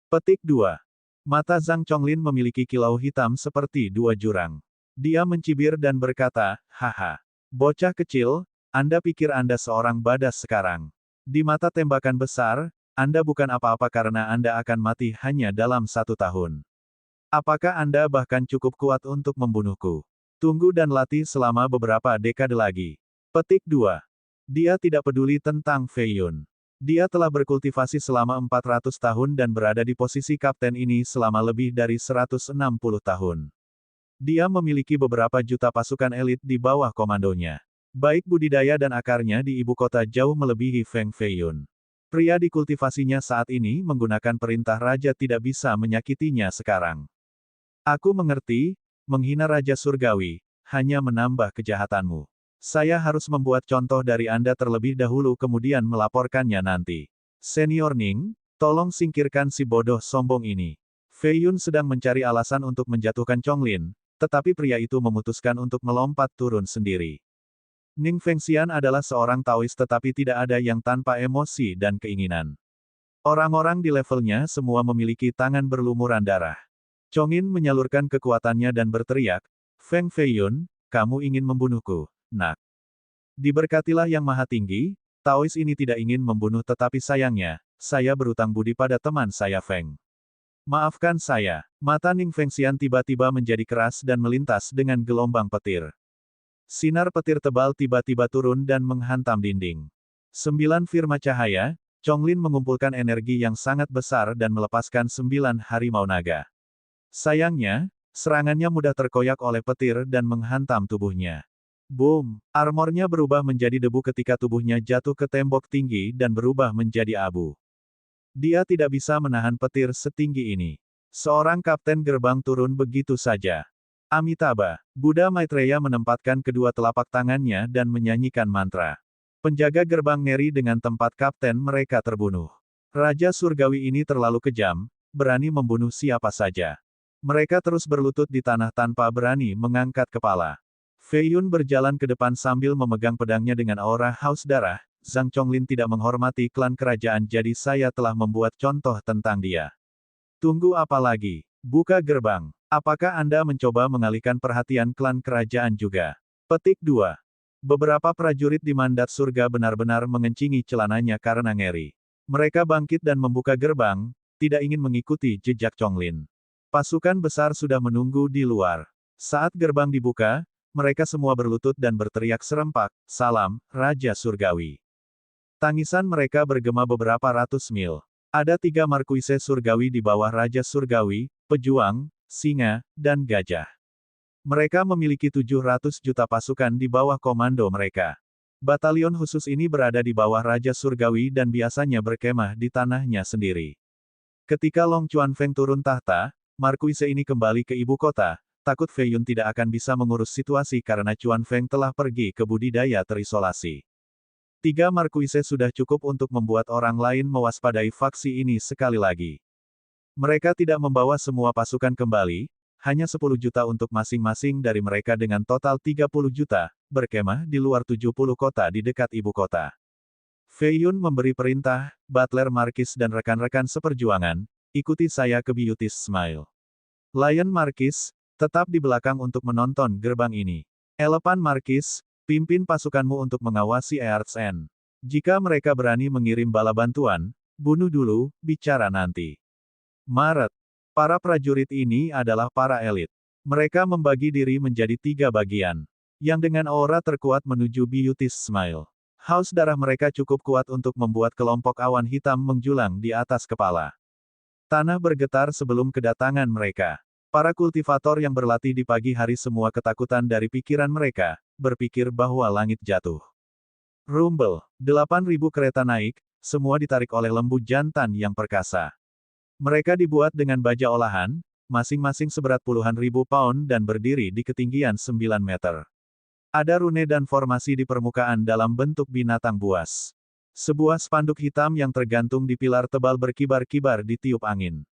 Petik 2. Mata Zhang Chonglin memiliki kilau hitam seperti 2 jurang. Dia mencibir dan berkata, haha. Bocah kecil, Anda pikir Anda seorang badas sekarang. Di mata tembakan besar, Anda bukan apa-apa karena Anda akan mati hanya dalam 1 tahun. Apakah Anda bahkan cukup kuat untuk membunuhku? Tunggu dan latih selama beberapa dekade lagi. Petik 2. Dia tidak peduli tentang Fei Yun. Dia telah berkultivasi selama 400 tahun dan berada di posisi kapten ini selama lebih dari 160 tahun. Dia memiliki beberapa juta pasukan elit di bawah komandonya. Baik budidaya dan akarnya di ibu kota jauh melebihi Feng Fei Yun. Pria di kultivasinya saat ini menggunakan perintah raja tidak bisa menyakitinya sekarang. Aku mengerti, menghina Raja Surgawi, hanya menambah kejahatanmu. Saya harus membuat contoh dari Anda terlebih dahulu kemudian melaporkannya nanti. Senior Ning, tolong singkirkan si bodoh sombong ini. Fei Yun sedang mencari alasan untuk menjatuhkan Chonglin, tetapi pria itu memutuskan untuk melompat turun sendiri. Ning Fengxian adalah seorang Taois tetapi tidak ada yang tanpa emosi dan keinginan. Orang-orang di levelnya semua memiliki tangan berlumuran darah. Chongin menyalurkan kekuatannya dan berteriak, Feng Fei Yun, kamu ingin membunuhku, nak. Diberkatilah Yang Maha Tinggi, Taois ini tidak ingin membunuh tetapi sayangnya, saya berutang budi pada teman saya Feng. Maafkan saya. Mata Ning Fengxian tiba-tiba menjadi keras dan melintas dengan gelombang petir. Sinar petir tebal tiba-tiba turun dan menghantam dinding. 9 firma cahaya, Chonglin mengumpulkan energi yang sangat besar dan melepaskan 9 harimau naga. Sayangnya, serangannya mudah terkoyak oleh petir dan menghantam tubuhnya. Boom! Armornya berubah menjadi debu ketika tubuhnya jatuh ke tembok tinggi dan berubah menjadi abu. Dia tidak bisa menahan petir setinggi ini. Seorang kapten gerbang turun begitu saja. Amitabha, Buddha Maitreya menempatkan kedua telapak tangannya dan menyanyikan mantra. Penjaga gerbang ngeri dengan tempat kapten mereka terbunuh. Raja Surgawi ini terlalu kejam, berani membunuh siapa saja. Mereka terus berlutut di tanah tanpa berani mengangkat kepala. Fei Yun berjalan ke depan sambil memegang pedangnya dengan aura haus darah. Zhang Chonglin tidak menghormati klan kerajaan jadi saya telah membuat contoh tentang dia. Tunggu apa lagi? Buka gerbang. Apakah Anda mencoba mengalihkan perhatian klan kerajaan juga? Petik 2. Beberapa prajurit di mandat surga benar-benar mengencingi celananya karena ngeri. Mereka bangkit dan membuka gerbang, tidak ingin mengikuti jejak Chonglin. Pasukan besar sudah menunggu di luar. Saat gerbang dibuka, mereka semua berlutut dan berteriak serempak, "Salam, Raja Surgawi." Tangisan mereka bergema beberapa ratus mil. Ada 3 markuise surgawi di bawah Raja Surgawi, pejuang, singa, dan gajah. Mereka memiliki 700 juta pasukan di bawah komando mereka. Batalion khusus ini berada di bawah Raja Surgawi dan biasanya berkemah di tanahnya sendiri. Ketika Long Chuanfeng turun tahta, markuise ini kembali ke ibu kota, takut Fei Yun tidak akan bisa mengurus situasi karena Chuanfeng telah pergi ke budidaya terisolasi. 3 markuise sudah cukup untuk membuat orang lain mewaspadai faksi ini sekali lagi. Mereka tidak membawa semua pasukan kembali, hanya 10 juta untuk masing-masing dari mereka dengan total 30 juta, berkemah di luar 70 kota di dekat ibu kota. Fei Yun memberi perintah, Butler Markis dan rekan-rekan seperjuangan, ikuti saya ke Beauty's Smile. Lion Markis, tetap di belakang untuk menonton gerbang ini. Elephant Markis, pimpin pasukanmu untuk mengawasi Earth's End. Jika mereka berani mengirim bala bantuan, bunuh dulu, bicara nanti. Maret. Para prajurit ini adalah para elit. Mereka membagi diri menjadi 3 bagian. Yang dengan aura terkuat menuju Beauty's Smile. Haus darah mereka cukup kuat untuk membuat kelompok awan hitam menjulang di atas kepala. Tanah bergetar sebelum kedatangan mereka. Para kultivator yang berlatih di pagi hari semua ketakutan dari pikiran mereka, berpikir bahwa langit jatuh. Rumble, 8.000 kereta naik, semua ditarik oleh lembu jantan yang perkasa. Mereka dibuat dengan baja olahan, masing-masing seberat puluhan ribu pound dan berdiri di ketinggian 9 meter. Ada rune dan formasi di permukaan dalam bentuk binatang buas. Sebuah spanduk hitam yang tergantung di pilar tebal berkibar-kibar ditiup angin.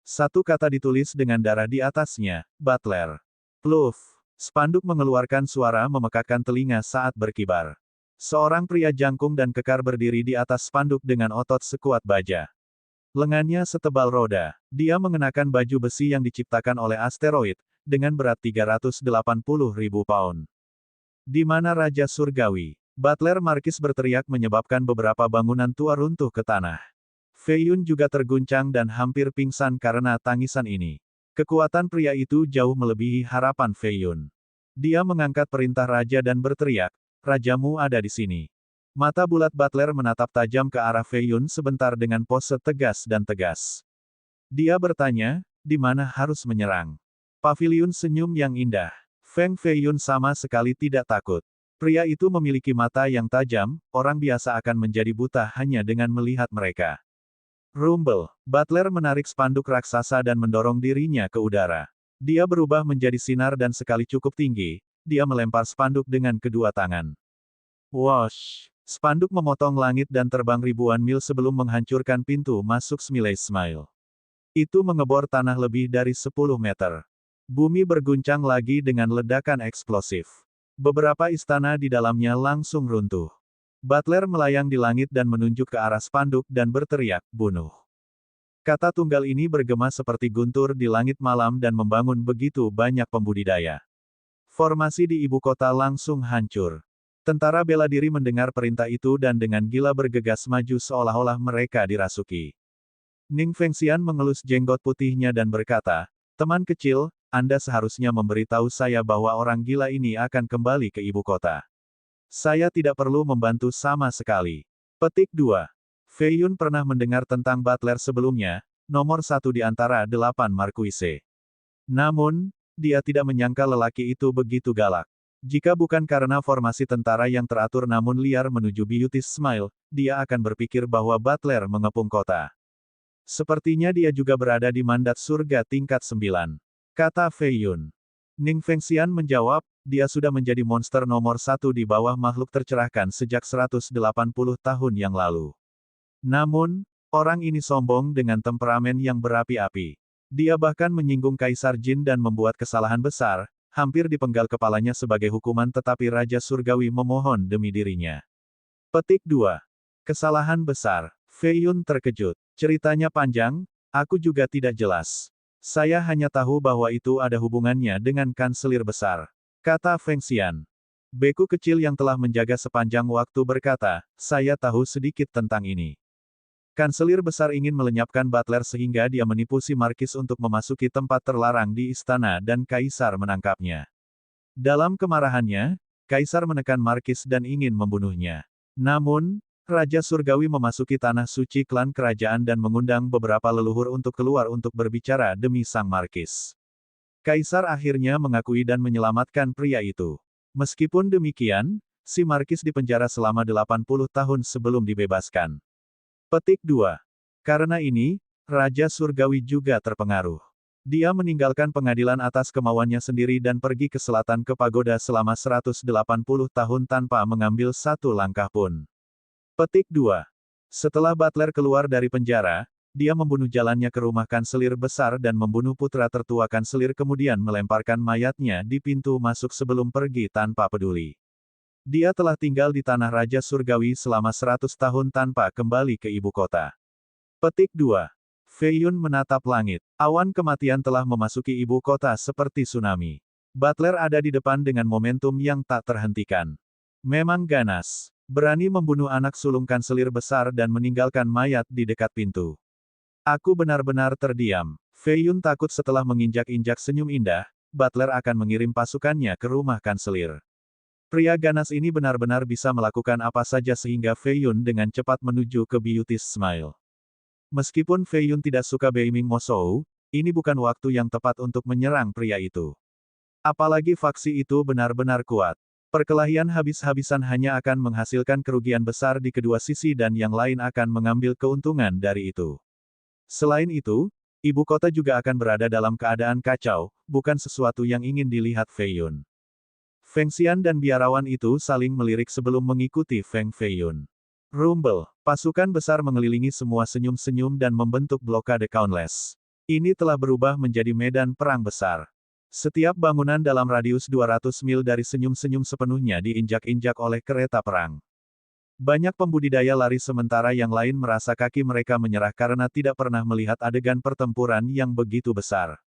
Satu kata ditulis dengan darah di atasnya, Butler. Pluff. Spanduk mengeluarkan suara memekakkan telinga saat berkibar. Seorang pria jangkung dan kekar berdiri di atas spanduk dengan otot sekuat baja. Lengannya setebal roda. Dia mengenakan baju besi yang diciptakan oleh asteroid, dengan berat 380.000 pound. Di mana Raja Surgawi? Butler Markis berteriak menyebabkan beberapa bangunan tua runtuh ke tanah. Fei Yun juga terguncang dan hampir pingsan karena tangisan ini. Kekuatan pria itu jauh melebihi harapan Fei Yun. Dia mengangkat perintah raja dan berteriak, "Rajamu ada di sini." Mata bulat Butler menatap tajam ke arah Fei Yun sebentar dengan pose tegas dan tegas. Dia bertanya, di mana harus menyerang? Paviliun senyum yang indah. Feng Fei Yun sama sekali tidak takut. Pria itu memiliki mata yang tajam, orang biasa akan menjadi buta hanya dengan melihat mereka. Rumble. Butler menarik spanduk raksasa dan mendorong dirinya ke udara. Dia berubah menjadi sinar dan sekali cukup tinggi, dia melempar spanduk dengan kedua tangan. Whoosh! Spanduk memotong langit dan terbang ribuan mil sebelum menghancurkan pintu masuk Smileys Smile. Itu mengebor tanah lebih dari 10 meter. Bumi berguncang lagi dengan ledakan eksplosif. Beberapa istana di dalamnya langsung runtuh. Butler melayang di langit dan menunjuk ke arah spanduk dan berteriak, "Bunuh." Kata tunggal ini bergema seperti guntur di langit malam dan membangun begitu banyak pembudidaya. Formasi di ibu kota langsung hancur. Tentara bela diri mendengar perintah itu dan dengan gila bergegas maju seolah-olah mereka dirasuki. Ning Fengxian mengelus jenggot putihnya dan berkata, "Teman kecil, Anda seharusnya memberitahu saya bahwa orang gila ini akan kembali ke ibu kota. Saya tidak perlu membantu sama sekali." Petik 2. Fei Yun pernah mendengar tentang Butler sebelumnya, nomor 1 di antara 8 markuise. Namun, dia tidak menyangka lelaki itu begitu galak. Jika bukan karena formasi tentara yang teratur namun liar menuju Beauty's Smile, dia akan berpikir bahwa Butler mengepung kota. Sepertinya dia juga berada di mandat surga tingkat 9. Kata Fei Yun. Ning Fengxian menjawab, dia sudah menjadi monster nomor 1 di bawah makhluk tercerahkan sejak 180 tahun yang lalu. Namun, orang ini sombong dengan temperamen yang berapi-api. Dia bahkan menyinggung Kaisar Jin dan membuat kesalahan besar, hampir dipenggal kepalanya sebagai hukuman tetapi Raja Surgawi memohon demi dirinya. Petik 2. Kesalahan besar. Fei Yun terkejut. Ceritanya panjang, aku juga tidak jelas. Saya hanya tahu bahwa itu ada hubungannya dengan kanselir besar. Kata Fengxian. Beku kecil yang telah menjaga sepanjang waktu berkata, saya tahu sedikit tentang ini. Kanselir besar ingin melenyapkan Butler sehingga dia menipu si Markis untuk memasuki tempat terlarang di istana dan Kaisar menangkapnya. Dalam kemarahannya, Kaisar menekan Markis dan ingin membunuhnya. Namun, Raja Surgawi memasuki tanah suci klan kerajaan dan mengundang beberapa leluhur untuk keluar untuk berbicara demi sang Markis. Kaisar akhirnya mengakui dan menyelamatkan pria itu. Meskipun demikian, si Markis dipenjara selama 80 tahun sebelum dibebaskan. Petik 2. Karena ini, Raja Surgawi juga terpengaruh. Dia meninggalkan pengadilan atas kemauannya sendiri dan pergi ke selatan ke pagoda selama 180 tahun tanpa mengambil satu langkah pun. Petik 2. Setelah Butler keluar dari penjara, dia membunuh jalannya ke rumah kanselir besar dan membunuh putra tertua kanselir kemudian melemparkan mayatnya di pintu masuk sebelum pergi tanpa peduli. Dia telah tinggal di tanah Raja Surgawi selama 100 tahun tanpa kembali ke ibu kota. Petik 2. Fei Yun menatap langit. Awan kematian telah memasuki ibu kota seperti tsunami. Butler ada di depan dengan momentum yang tak terhentikan. Memang ganas. Berani membunuh anak sulung kanselir besar dan meninggalkan mayat di dekat pintu. Aku benar-benar terdiam. Fei Yun takut setelah menginjak-injak senyum indah, Butler akan mengirim pasukannya ke rumah kanselir. Pria ganas ini benar-benar bisa melakukan apa saja sehingga Fei Yun dengan cepat menuju ke Beauty's Smile. Meskipun Fei Yun tidak suka Beiming Mosou, ini bukan waktu yang tepat untuk menyerang pria itu. Apalagi faksi itu benar-benar kuat. Perkelahian habis-habisan hanya akan menghasilkan kerugian besar di kedua sisi dan yang lain akan mengambil keuntungan dari itu. Selain itu, ibu kota juga akan berada dalam keadaan kacau, bukan sesuatu yang ingin dilihat Fei Yun. Fengxian dan biarawan itu saling melirik sebelum mengikuti Feng Fei Yun. Rumble, pasukan besar mengelilingi semua senyum-senyum dan membentuk blokade Countless. Ini telah berubah menjadi medan perang besar. Setiap bangunan dalam radius 200 mil dari senyum-senyum sepenuhnya diinjak-injak oleh kereta perang. Banyak pembudidaya lari sementara yang lain merasa kaki mereka menyerah karena tidak pernah melihat adegan pertempuran yang begitu besar.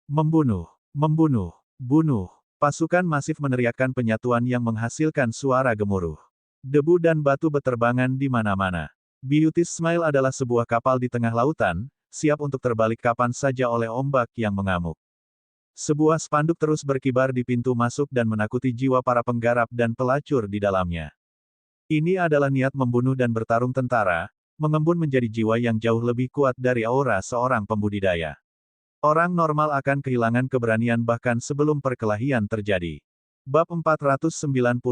Membunuh, membunuh, bunuh. Pasukan masif meneriakkan penyatuan yang menghasilkan suara gemuruh. Debu dan batu beterbangan di mana-mana. Beauty's Smile adalah sebuah kapal di tengah lautan, siap untuk terbalik kapan saja oleh ombak yang mengamuk. Sebuah spanduk terus berkibar di pintu masuk dan menakuti jiwa para penggarap dan pelacur di dalamnya. Ini adalah niat membunuh dan bertarung tentara, mengembun menjadi jiwa yang jauh lebih kuat dari aura seorang pembudidaya. Orang normal akan kehilangan keberanian bahkan sebelum perkelahian terjadi. Bab 495,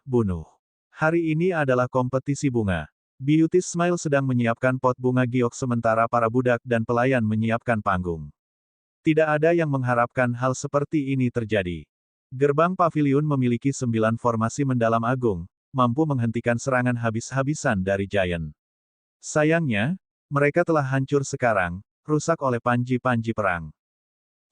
Bunuh. Hari ini adalah kompetisi bunga. Beauty's Smile sedang menyiapkan pot bunga giok sementara para budak dan pelayan menyiapkan panggung. Tidak ada yang mengharapkan hal seperti ini terjadi. Gerbang paviliun memiliki 9 formasi mendalam agung, mampu menghentikan serangan habis-habisan dari Giant. Sayangnya, mereka telah hancur sekarang, rusak oleh panji-panji perang.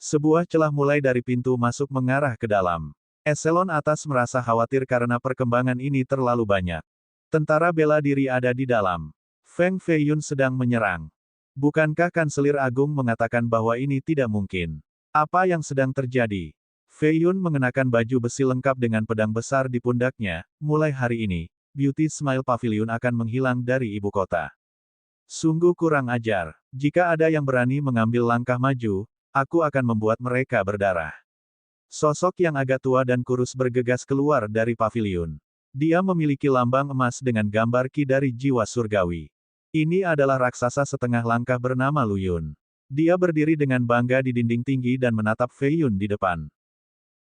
Sebuah celah mulai dari pintu masuk mengarah ke dalam. Eselon atas merasa khawatir karena perkembangan ini terlalu banyak. Tentara bela diri ada di dalam. Feng Feiyun sedang menyerang. Bukankah Kanselir Agung mengatakan bahwa ini tidak mungkin? Apa yang sedang terjadi? Feiyun mengenakan baju besi lengkap dengan pedang besar di pundaknya. Mulai hari ini, Beauty Smile Pavilion akan menghilang dari ibu kota. Sungguh kurang ajar. Jika ada yang berani mengambil langkah maju, aku akan membuat mereka berdarah. Sosok yang agak tua dan kurus bergegas keluar dari paviliun. Dia memiliki lambang emas dengan gambar ki dari jiwa surgawi. Ini adalah raksasa setengah langkah bernama Lu Yun. Dia berdiri dengan bangga di dinding tinggi dan menatap Feiyun di depan.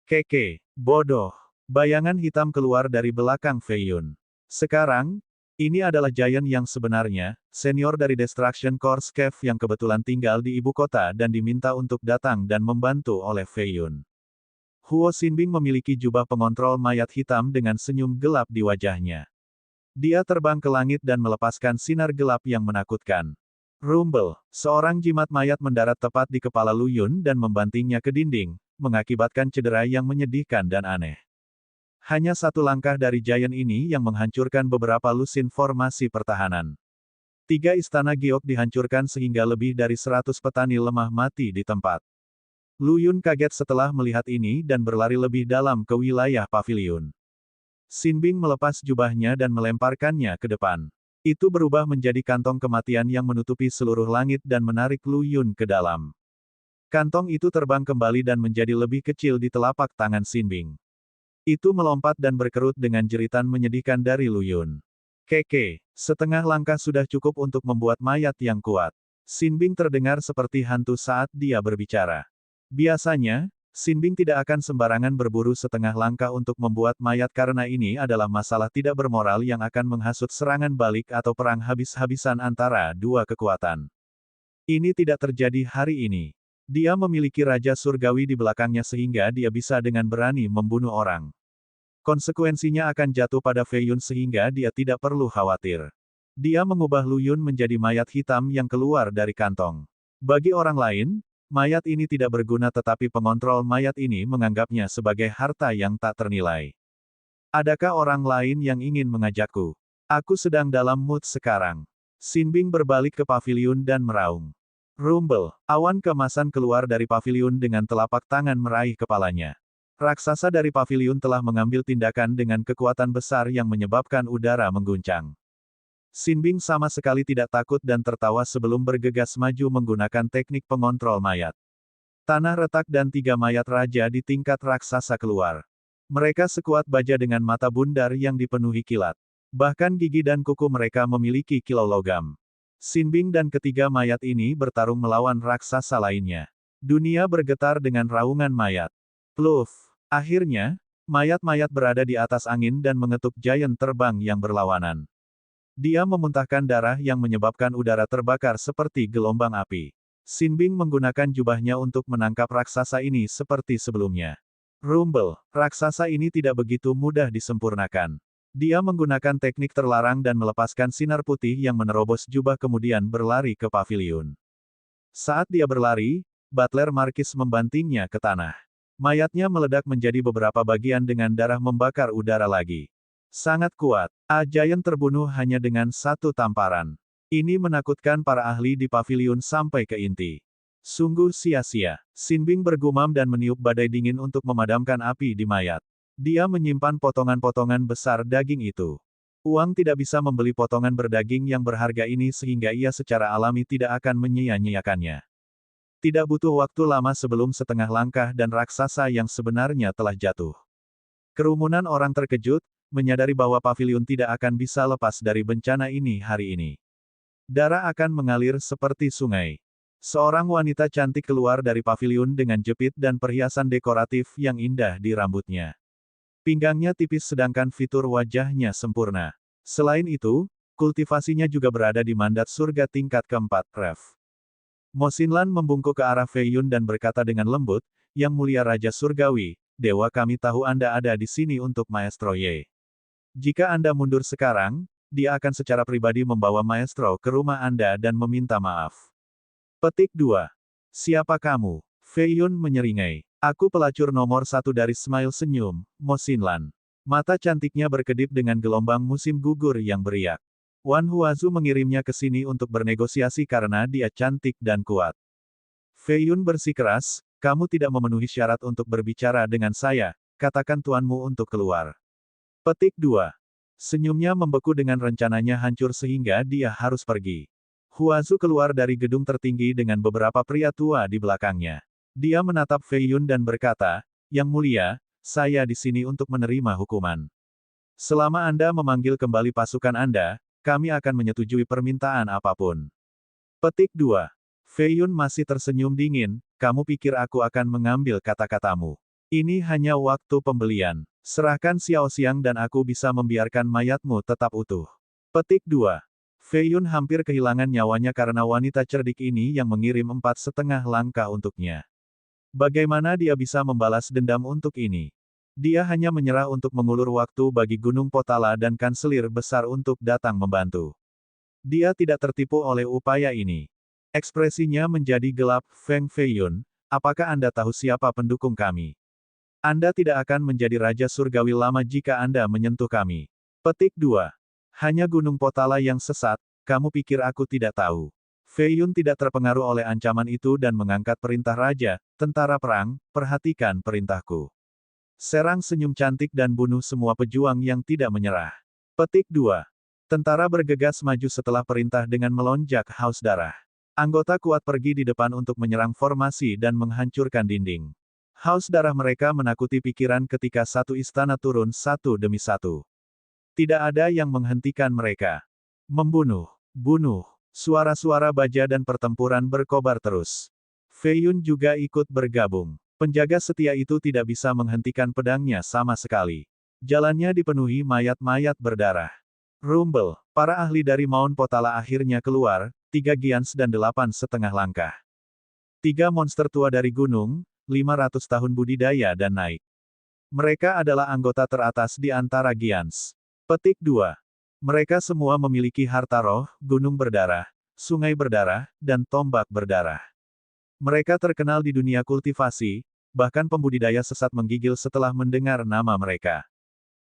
Keke, bodoh. Bayangan hitam keluar dari belakang Feiyun. Sekarang, ini adalah Giant yang sebenarnya, senior dari Destruction Corps Cave yang kebetulan tinggal di ibu kota dan diminta untuk datang dan membantu oleh Feiyun. Huo Xinbing memiliki jubah pengontrol mayat hitam dengan senyum gelap di wajahnya. Dia terbang ke langit dan melepaskan sinar gelap yang menakutkan. Rumble, seorang jimat mayat mendarat tepat di kepala Lu Yun dan membantingnya ke dinding, mengakibatkan cedera yang menyedihkan dan aneh. Hanya satu langkah dari Giant ini yang menghancurkan beberapa lusin formasi pertahanan. 3 istana giok dihancurkan sehingga lebih dari 100 petani lemah mati di tempat. Lu Yun kaget setelah melihat ini dan berlari lebih dalam ke wilayah paviliun. Xinbing melepas jubahnya dan melemparkannya ke depan. Itu berubah menjadi kantong kematian yang menutupi seluruh langit dan menarik Lu Yun ke dalam. Kantong itu terbang kembali dan menjadi lebih kecil di telapak tangan Xinbing. Itu melompat dan berkerut dengan jeritan menyedihkan dari Lu Yun. Keke, setengah langkah sudah cukup untuk membuat mayat yang kuat. Xinbing terdengar seperti hantu saat dia berbicara. Biasanya, Xinbing tidak akan sembarangan berburu setengah langkah untuk membuat mayat karena ini adalah masalah tidak bermoral yang akan menghasut serangan balik atau perang habis-habisan antara dua kekuatan. Ini tidak terjadi hari ini. Dia memiliki Raja Surgawi di belakangnya sehingga dia bisa dengan berani membunuh orang. Konsekuensinya akan jatuh pada Feiyun sehingga dia tidak perlu khawatir. Dia mengubah Lu Yun menjadi mayat hitam yang keluar dari kantong. Bagi orang lain, mayat ini tidak berguna tetapi pengontrol mayat ini menganggapnya sebagai harta yang tak ternilai. Adakah orang lain yang ingin mengajakku? Aku sedang dalam mood sekarang. Xinbing berbalik ke paviliun dan meraung. Rumble, awan keemasan keluar dari paviliun dengan telapak tangan meraih kepalanya. Raksasa dari paviliun telah mengambil tindakan dengan kekuatan besar yang menyebabkan udara mengguncang. Xinbing sama sekali tidak takut dan tertawa sebelum bergegas maju menggunakan teknik pengontrol mayat. Tanah retak dan 3 mayat raja di tingkat raksasa keluar. Mereka sekuat baja dengan mata bundar yang dipenuhi kilat. Bahkan gigi dan kuku mereka memiliki kilau logam. Xinbing dan ketiga mayat ini bertarung melawan raksasa lainnya. Dunia bergetar dengan raungan mayat. Pluf! Akhirnya, mayat-mayat berada di atas angin dan mengetuk Giant terbang yang berlawanan. Dia memuntahkan darah yang menyebabkan udara terbakar seperti gelombang api. Xinbing menggunakan jubahnya untuk menangkap raksasa ini seperti sebelumnya. Rumble, raksasa ini tidak begitu mudah disempurnakan. Dia menggunakan teknik terlarang dan melepaskan sinar putih yang menerobos jubah kemudian berlari ke paviliun. Saat dia berlari, Butler Markis membantingnya ke tanah. Mayatnya meledak menjadi beberapa bagian dengan darah membakar udara lagi. Sangat kuat. Giant terbunuh hanya dengan satu tamparan. Ini menakutkan para ahli di paviliun sampai ke inti. Sungguh sia-sia. Xinbing bergumam dan meniup badai dingin untuk memadamkan api di mayat. Dia menyimpan potongan-potongan besar daging itu. Uang tidak bisa membeli potongan berdaging yang berharga ini sehingga ia secara alami tidak akan menyia-nyiakannya. Tidak butuh waktu lama sebelum setengah langkah dan raksasa yang sebenarnya telah jatuh. Kerumunan orang terkejut, menyadari bahwa paviliun tidak akan bisa lepas dari bencana ini hari ini. Darah akan mengalir seperti sungai. Seorang wanita cantik keluar dari paviliun dengan jepit dan perhiasan dekoratif yang indah di rambutnya. Pinggangnya tipis sedangkan fitur wajahnya sempurna. Selain itu, kultivasinya juga berada di mandat surga tingkat keempat, Rev. Mo Xinlan membungkuk ke arah Feiyun dan berkata dengan lembut, Yang Mulia Raja Surgawi, Dewa kami tahu Anda ada di sini untuk Maestro Ye. Jika Anda mundur sekarang, dia akan secara pribadi membawa Maestro ke rumah Anda dan meminta maaf. Petik 2. Siapa kamu? Fei Yun menyeringai. Aku pelacur nomor 1 dari Smile Senyum, Mo Xinlan. Mata cantiknya berkedip dengan gelombang musim gugur yang beriak. Wan Huazu mengirimnya ke sini untuk bernegosiasi karena dia cantik dan kuat. Fei Yun bersikeras, kamu tidak memenuhi syarat untuk berbicara dengan saya, katakan tuanmu untuk keluar. Petik 2. Senyumnya membeku dengan rencananya hancur sehingga dia harus pergi. Huazu keluar dari gedung tertinggi dengan beberapa pria tua di belakangnya. Dia menatap Fei Yun dan berkata, Yang mulia, saya di sini untuk menerima hukuman. Selama Anda memanggil kembali pasukan Anda, kami akan menyetujui permintaan apapun. Petik 2. Fei Yun masih tersenyum dingin, kamu pikir aku akan mengambil kata-katamu. Ini hanya waktu pembelian. Serahkan Xiao Xiang dan aku bisa membiarkan mayatmu tetap utuh. Petik 2. Fei Yun hampir kehilangan nyawanya karena wanita cerdik ini yang mengirim 4,5 langkah untuknya. Bagaimana dia bisa membalas dendam untuk ini? Dia hanya menyerah untuk mengulur waktu bagi Gunung Potala dan Kanselir Besar untuk datang membantu. Dia tidak tertipu oleh upaya ini. Ekspresinya menjadi gelap. Feng Fei Yun, apakah Anda tahu siapa pendukung kami? Anda tidak akan menjadi Raja Surgawi lama jika Anda menyentuh kami. Petik 2. Hanya Gunung Potala yang sesat, kamu pikir aku tidak tahu. Fei Yun tidak terpengaruh oleh ancaman itu dan mengangkat perintah Raja, tentara perang, perhatikan perintahku. Serang senyum cantik dan bunuh semua pejuang yang tidak menyerah. Petik 2. Tentara bergegas maju setelah perintah dengan melonjak haus darah. Anggota kuat pergi di depan untuk menyerang formasi dan menghancurkan dinding. Haus darah mereka menakuti pikiran ketika satu istana turun satu demi satu. Tidak ada yang menghentikan mereka. Membunuh, bunuh, suara-suara baja dan pertempuran berkobar terus. Fei Yun juga ikut bergabung. Penjaga setia itu tidak bisa menghentikan pedangnya sama sekali. Jalannya dipenuhi mayat-mayat berdarah. Rumble, para ahli dari Mount Potala akhirnya keluar, 3 Giants dan 8,5 langkah. 3 monster tua dari gunung, 500 tahun budidaya dan naik. Mereka adalah anggota teratas di antara Giants. Petik 2. Mereka semua memiliki harta roh, gunung berdarah, sungai berdarah, dan tombak berdarah. Mereka terkenal di dunia kultivasi, bahkan pembudidaya sesat menggigil setelah mendengar nama mereka.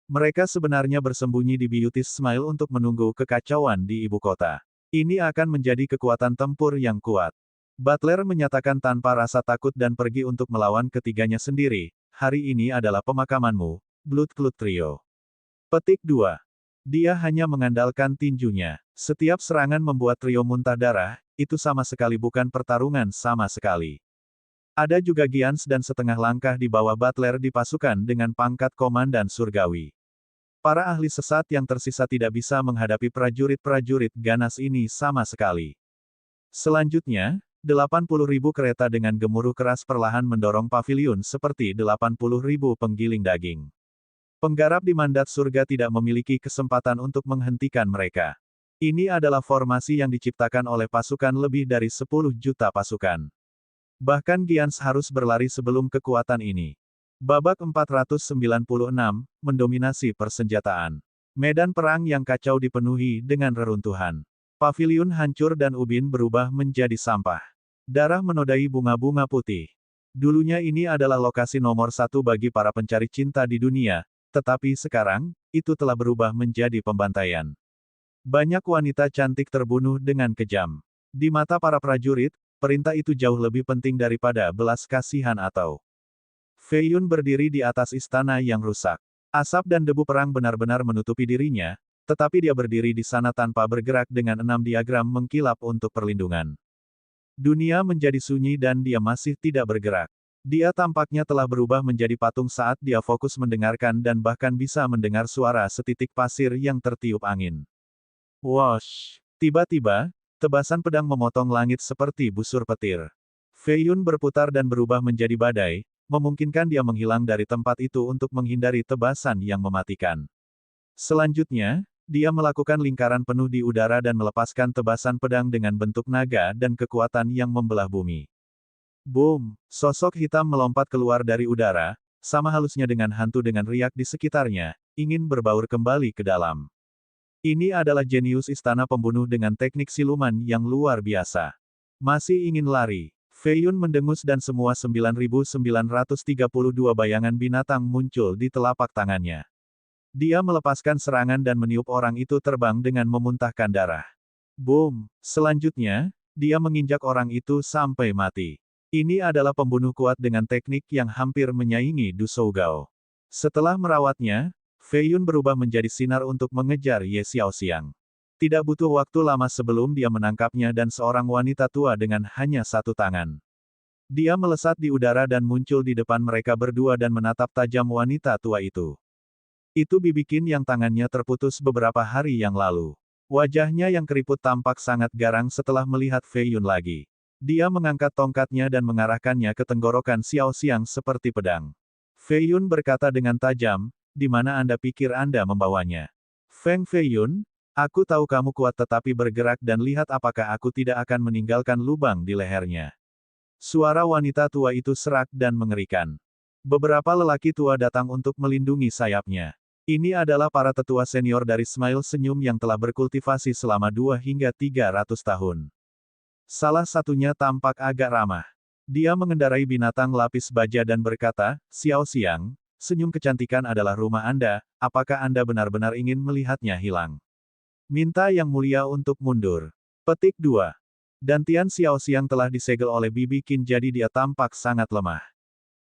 Mereka sebenarnya bersembunyi di Beauty's Smile untuk menunggu kekacauan di ibu kota. Ini akan menjadi kekuatan tempur yang kuat. Butler menyatakan tanpa rasa takut dan pergi untuk melawan ketiganya sendiri. Hari ini adalah pemakamanmu, Blood Cloud Trio. Petik 2. Dia hanya mengandalkan tinjunya. Setiap serangan membuat trio muntah darah, itu sama sekali bukan pertarungan sama sekali. Ada juga Giants dan setengah langkah di bawah Butler di pasukan dengan pangkat Komandan Surgawi. Para ahli sesat yang tersisa tidak bisa menghadapi prajurit-prajurit ganas ini sama sekali. Selanjutnya, 80.000 kereta dengan gemuruh keras perlahan mendorong paviliun seperti 80.000 penggiling daging. Penggarap di mandat surga tidak memiliki kesempatan untuk menghentikan mereka. Ini adalah formasi yang diciptakan oleh pasukan lebih dari 10 juta pasukan. Bahkan Giants harus berlari sebelum kekuatan ini. Babak 496, mendominasi persenjataan. Medan perang yang kacau dipenuhi dengan reruntuhan. Paviliun hancur dan ubin berubah menjadi sampah. Darah menodai bunga-bunga putih. Dulunya ini adalah lokasi nomor 1 bagi para pencari cinta di dunia, tetapi sekarang, itu telah berubah menjadi pembantaian. Banyak wanita cantik terbunuh dengan kejam. Di mata para prajurit, perintah itu jauh lebih penting daripada belas kasihan atau. Fei Yun berdiri di atas istana yang rusak. Asap dan debu perang benar-benar menutupi dirinya, tetapi dia berdiri di sana tanpa bergerak dengan 6 diagram mengkilap untuk perlindungan. Dunia menjadi sunyi dan dia masih tidak bergerak. Dia tampaknya telah berubah menjadi patung saat dia fokus mendengarkan dan bahkan bisa mendengar suara setitik pasir yang tertiup angin. Wosh! Tiba-tiba, tebasan pedang memotong langit seperti busur petir. Fei Yun berputar dan berubah menjadi badai, memungkinkan dia menghilang dari tempat itu untuk menghindari tebasan yang mematikan. Selanjutnya, dia melakukan lingkaran penuh di udara dan melepaskan tebasan pedang dengan bentuk naga dan kekuatan yang membelah bumi. Boom! Sosok hitam melompat keluar dari udara, sama halusnya dengan hantu dengan riak di sekitarnya, ingin berbaur kembali ke dalam. Ini adalah jenius istana pembunuh dengan teknik siluman yang luar biasa. Masih ingin lari. Fei Yun mendengus dan semua 9.932 bayangan binatang muncul di telapak tangannya. Dia melepaskan serangan dan meniup orang itu terbang dengan memuntahkan darah. Boom! Selanjutnya, dia menginjak orang itu sampai mati. Ini adalah pembunuh kuat dengan teknik yang hampir menyaingi Du Shougao. Setelah merawatnya, Fei Yun berubah menjadi sinar untuk mengejar Ye Xiaoxiang. Tidak butuh waktu lama sebelum dia menangkapnya dan seorang wanita tua dengan hanya satu tangan. Dia melesat di udara dan muncul di depan mereka berdua dan menatap tajam wanita tua itu. Itu Bibi Qin yang tangannya terputus beberapa hari yang lalu. Wajahnya yang keriput tampak sangat garang setelah melihat Fei Yun lagi. Dia mengangkat tongkatnya dan mengarahkannya ke tenggorokan Xiaoxiang seperti pedang. Fei Yun berkata dengan tajam, "Di mana Anda pikir Anda membawanya?" "Feng Fei Yun, aku tahu kamu kuat tetapi bergerak dan lihat apakah aku tidak akan meninggalkan lubang di lehernya." Suara wanita tua itu serak dan mengerikan. Beberapa lelaki tua datang untuk melindungi sayapnya. Ini adalah para tetua senior dari Smile Senyum yang telah berkultivasi selama 2 hingga 300 tahun. Salah satunya tampak agak ramah. Dia mengendarai binatang lapis baja dan berkata, "Xiaoxiang, senyum kecantikan adalah rumah Anda, apakah Anda benar-benar ingin melihatnya hilang? Minta Yang Mulia untuk mundur." Petik 2. Dantian Xiaoxiang telah disegel oleh Bibi Qin jadi dia tampak sangat lemah.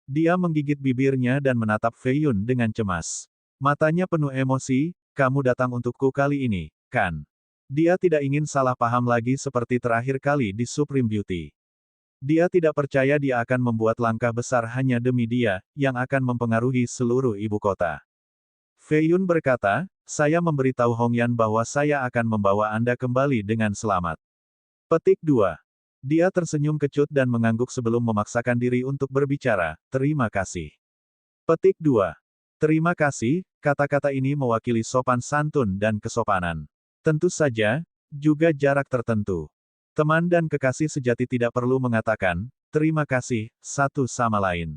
Dia menggigit bibirnya dan menatap Fei Yun dengan cemas. Matanya penuh emosi, "Kamu datang untukku kali ini, kan?" Dia tidak ingin salah paham lagi seperti terakhir kali di Supreme Beauty. Dia tidak percaya dia akan membuat langkah besar hanya demi dia, yang akan mempengaruhi seluruh ibu kota. Fei Yun berkata, "Saya memberitahu Hongyan bahwa saya akan membawa Anda kembali dengan selamat." Petik 2. Dia tersenyum kecut dan mengangguk sebelum memaksakan diri untuk berbicara, "Terima kasih." Petik 2. Terima kasih, kata-kata ini mewakili sopan santun dan kesopanan. Tentu saja, juga jarak tertentu. Teman dan kekasih sejati tidak perlu mengatakan, "Terima kasih," satu sama lain.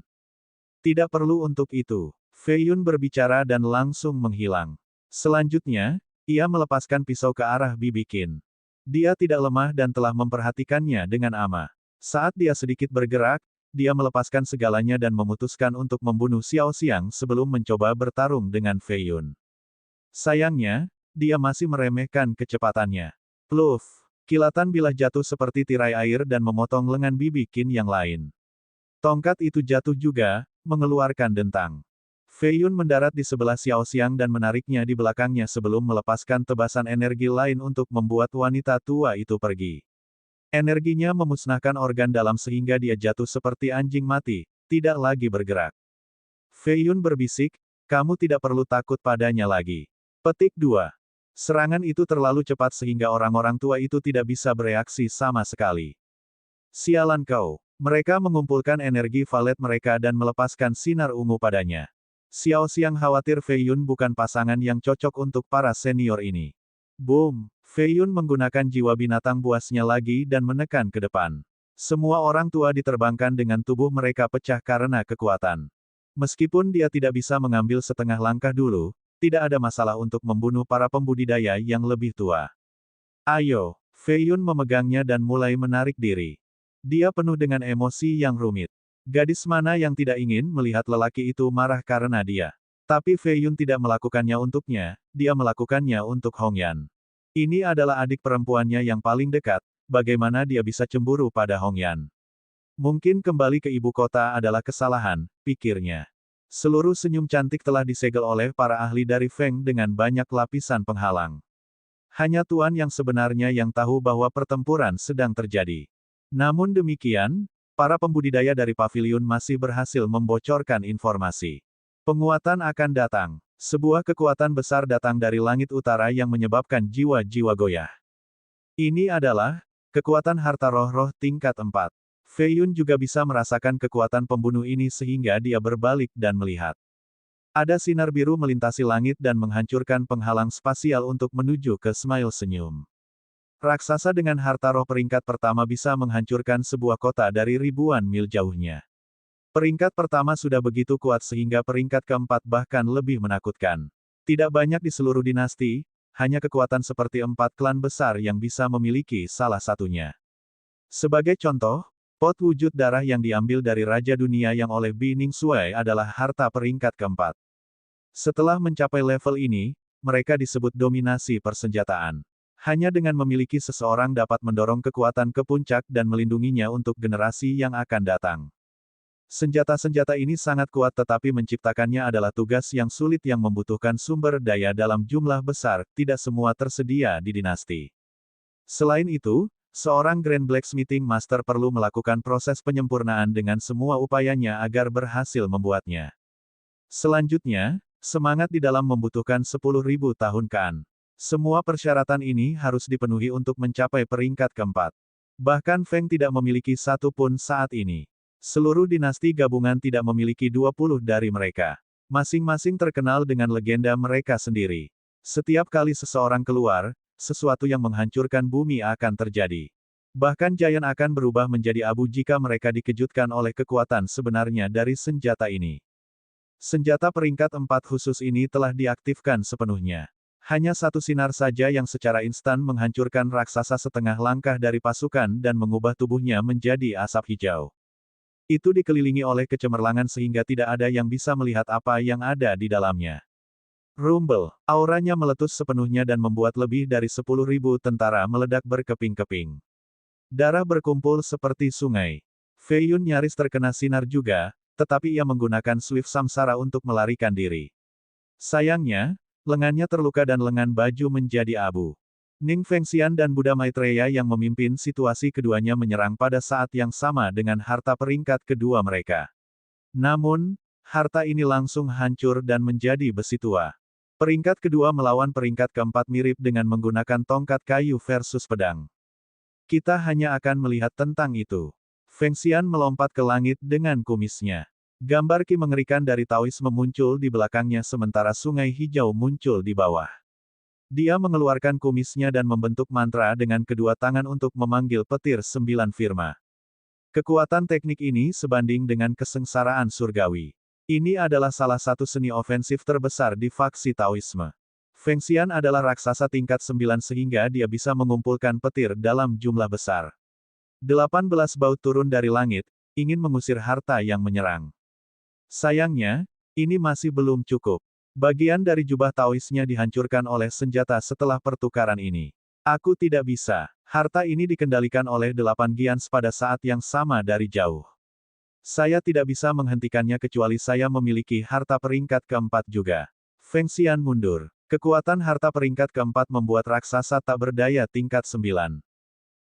Tidak perlu untuk itu. Fei Yun berbicara dan langsung menghilang. Selanjutnya, ia melepaskan pisau ke arah Bibi Qin. Dia tidak lemah dan telah memperhatikannya dengan ama. Saat dia sedikit bergerak, dia melepaskan segalanya dan memutuskan untuk membunuh Xiaoxiang sebelum mencoba bertarung dengan Fei Yun. Sayangnya, dia masih meremehkan kecepatannya. Pluff! Kilatan bilah jatuh seperti tirai air dan memotong lengan Bibi Qin yang lain. Tongkat itu jatuh juga, mengeluarkan dentang. Fei Yun mendarat di sebelah Xiaoxiang dan menariknya di belakangnya sebelum melepaskan tebasan energi lain untuk membuat wanita tua itu pergi. Energinya memusnahkan organ dalam sehingga dia jatuh seperti anjing mati, tidak lagi bergerak. Fei Yun berbisik, "Kamu tidak perlu takut padanya lagi." Petik 2. Serangan itu terlalu cepat sehingga orang-orang tua itu tidak bisa bereaksi sama sekali. "Sialan kau." Mereka mengumpulkan energi valet mereka dan melepaskan sinar ungu padanya. Xiaoxiang khawatir Fei Yun bukan pasangan yang cocok untuk para senior ini. Boom! Fei Yun menggunakan jiwa binatang buasnya lagi dan menekan ke depan. Semua orang tua diterbangkan dengan tubuh mereka pecah karena kekuatan. Meskipun dia tidak bisa mengambil setengah langkah dulu, tidak ada masalah untuk membunuh para pembudidaya yang lebih tua. "Ayo!" Fei Yun memegangnya dan mulai menarik diri. Dia penuh dengan emosi yang rumit. Gadis mana yang tidak ingin melihat lelaki itu marah karena dia? Tapi Fei Yun tidak melakukannya untuknya, dia melakukannya untuk Hongyan. Ini adalah adik perempuannya yang paling dekat, bagaimana dia bisa cemburu pada Hongyan? Mungkin kembali ke ibu kota adalah kesalahan, pikirnya. Seluruh senyum cantik telah disegel oleh para ahli dari Feng dengan banyak lapisan penghalang. Hanya Tuan yang sebenarnya yang tahu bahwa pertempuran sedang terjadi. Namun demikian, para pembudidaya dari pavilion masih berhasil membocorkan informasi. Penguatan akan datang. Sebuah kekuatan besar datang dari langit utara yang menyebabkan jiwa-jiwa goyah. Ini adalah kekuatan harta roh-roh tingkat 4. Fei Yun juga bisa merasakan kekuatan pembunuh ini sehingga dia berbalik dan melihat. Ada sinar biru melintasi langit dan menghancurkan penghalang spasial untuk menuju ke Smile Senyum. Raksasa dengan harta roh peringkat pertama bisa menghancurkan sebuah kota dari ribuan mil jauhnya. Peringkat pertama sudah begitu kuat sehingga peringkat keempat bahkan lebih menakutkan. Tidak banyak di seluruh dinasti, hanya kekuatan seperti 4 klan besar yang bisa memiliki salah satunya. Sebagai contoh, pot wujud darah yang diambil dari Raja Dunia yang oleh Bi Ning Shuai adalah harta peringkat keempat. Setelah mencapai level ini, mereka disebut dominasi persenjataan. Hanya dengan memiliki seseorang dapat mendorong kekuatan ke puncak dan melindunginya untuk generasi yang akan datang. Senjata-senjata ini sangat kuat tetapi menciptakannya adalah tugas yang sulit yang membutuhkan sumber daya dalam jumlah besar, tidak semua tersedia di dinasti. Selain itu, seorang Grand Blacksmithing Master perlu melakukan proses penyempurnaan dengan semua upayanya agar berhasil membuatnya. Selanjutnya, semangat di dalam membutuhkan 10.000 tahun kan. Semua persyaratan ini harus dipenuhi untuk mencapai peringkat keempat. Bahkan Feng tidak memiliki satu pun saat ini. Seluruh dinasti gabungan tidak memiliki 20 dari mereka. Masing-masing terkenal dengan legenda mereka sendiri. Setiap kali seseorang keluar, sesuatu yang menghancurkan bumi akan terjadi. Bahkan Giant akan berubah menjadi abu jika mereka dikejutkan oleh kekuatan sebenarnya dari senjata ini. Senjata peringkat 4 khusus ini telah diaktifkan sepenuhnya. Hanya satu sinar saja yang secara instan menghancurkan raksasa setengah langkah dari pasukan dan mengubah tubuhnya menjadi asap hijau. Itu dikelilingi oleh kecemerlangan sehingga tidak ada yang bisa melihat apa yang ada di dalamnya. Rumble, auranya meletus sepenuhnya dan membuat lebih dari 10.000 tentara meledak berkeping-keping. Darah berkumpul seperti sungai. Fei Yun nyaris terkena sinar juga, tetapi ia menggunakan Swift Samsara untuk melarikan diri. Sayangnya, lengannya terluka dan lengan baju menjadi abu. Ning Fengxian dan Buddha Maitreya yang memimpin situasi keduanya menyerang pada saat yang sama dengan harta peringkat kedua mereka. Namun, harta ini langsung hancur dan menjadi besi tua. Peringkat kedua melawan peringkat keempat mirip dengan menggunakan tongkat kayu versus pedang. Kita hanya akan melihat tentang itu. Fengxian melompat ke langit dengan kumisnya. Gambar ki mengerikan dari Taoisme muncul di belakangnya sementara sungai hijau muncul di bawah. Dia mengeluarkan kumisnya dan membentuk mantra dengan kedua tangan untuk memanggil petir 9 firma. Kekuatan teknik ini sebanding dengan kesengsaraan surgawi. Ini adalah salah satu seni ofensif terbesar di faksi Taoisme. Fengxian adalah raksasa tingkat 9 sehingga dia bisa mengumpulkan petir dalam jumlah besar. 18 baut turun dari langit, ingin mengusir harta yang menyerang. Sayangnya, ini masih belum cukup. Bagian dari jubah Taoisnya dihancurkan oleh senjata setelah pertukaran ini. Aku tidak bisa. Harta ini dikendalikan oleh 8 Giants pada saat yang sama dari jauh. Saya tidak bisa menghentikannya kecuali saya memiliki harta peringkat keempat juga. Fengxian mundur. Kekuatan harta peringkat keempat membuat raksasa tak berdaya tingkat 9.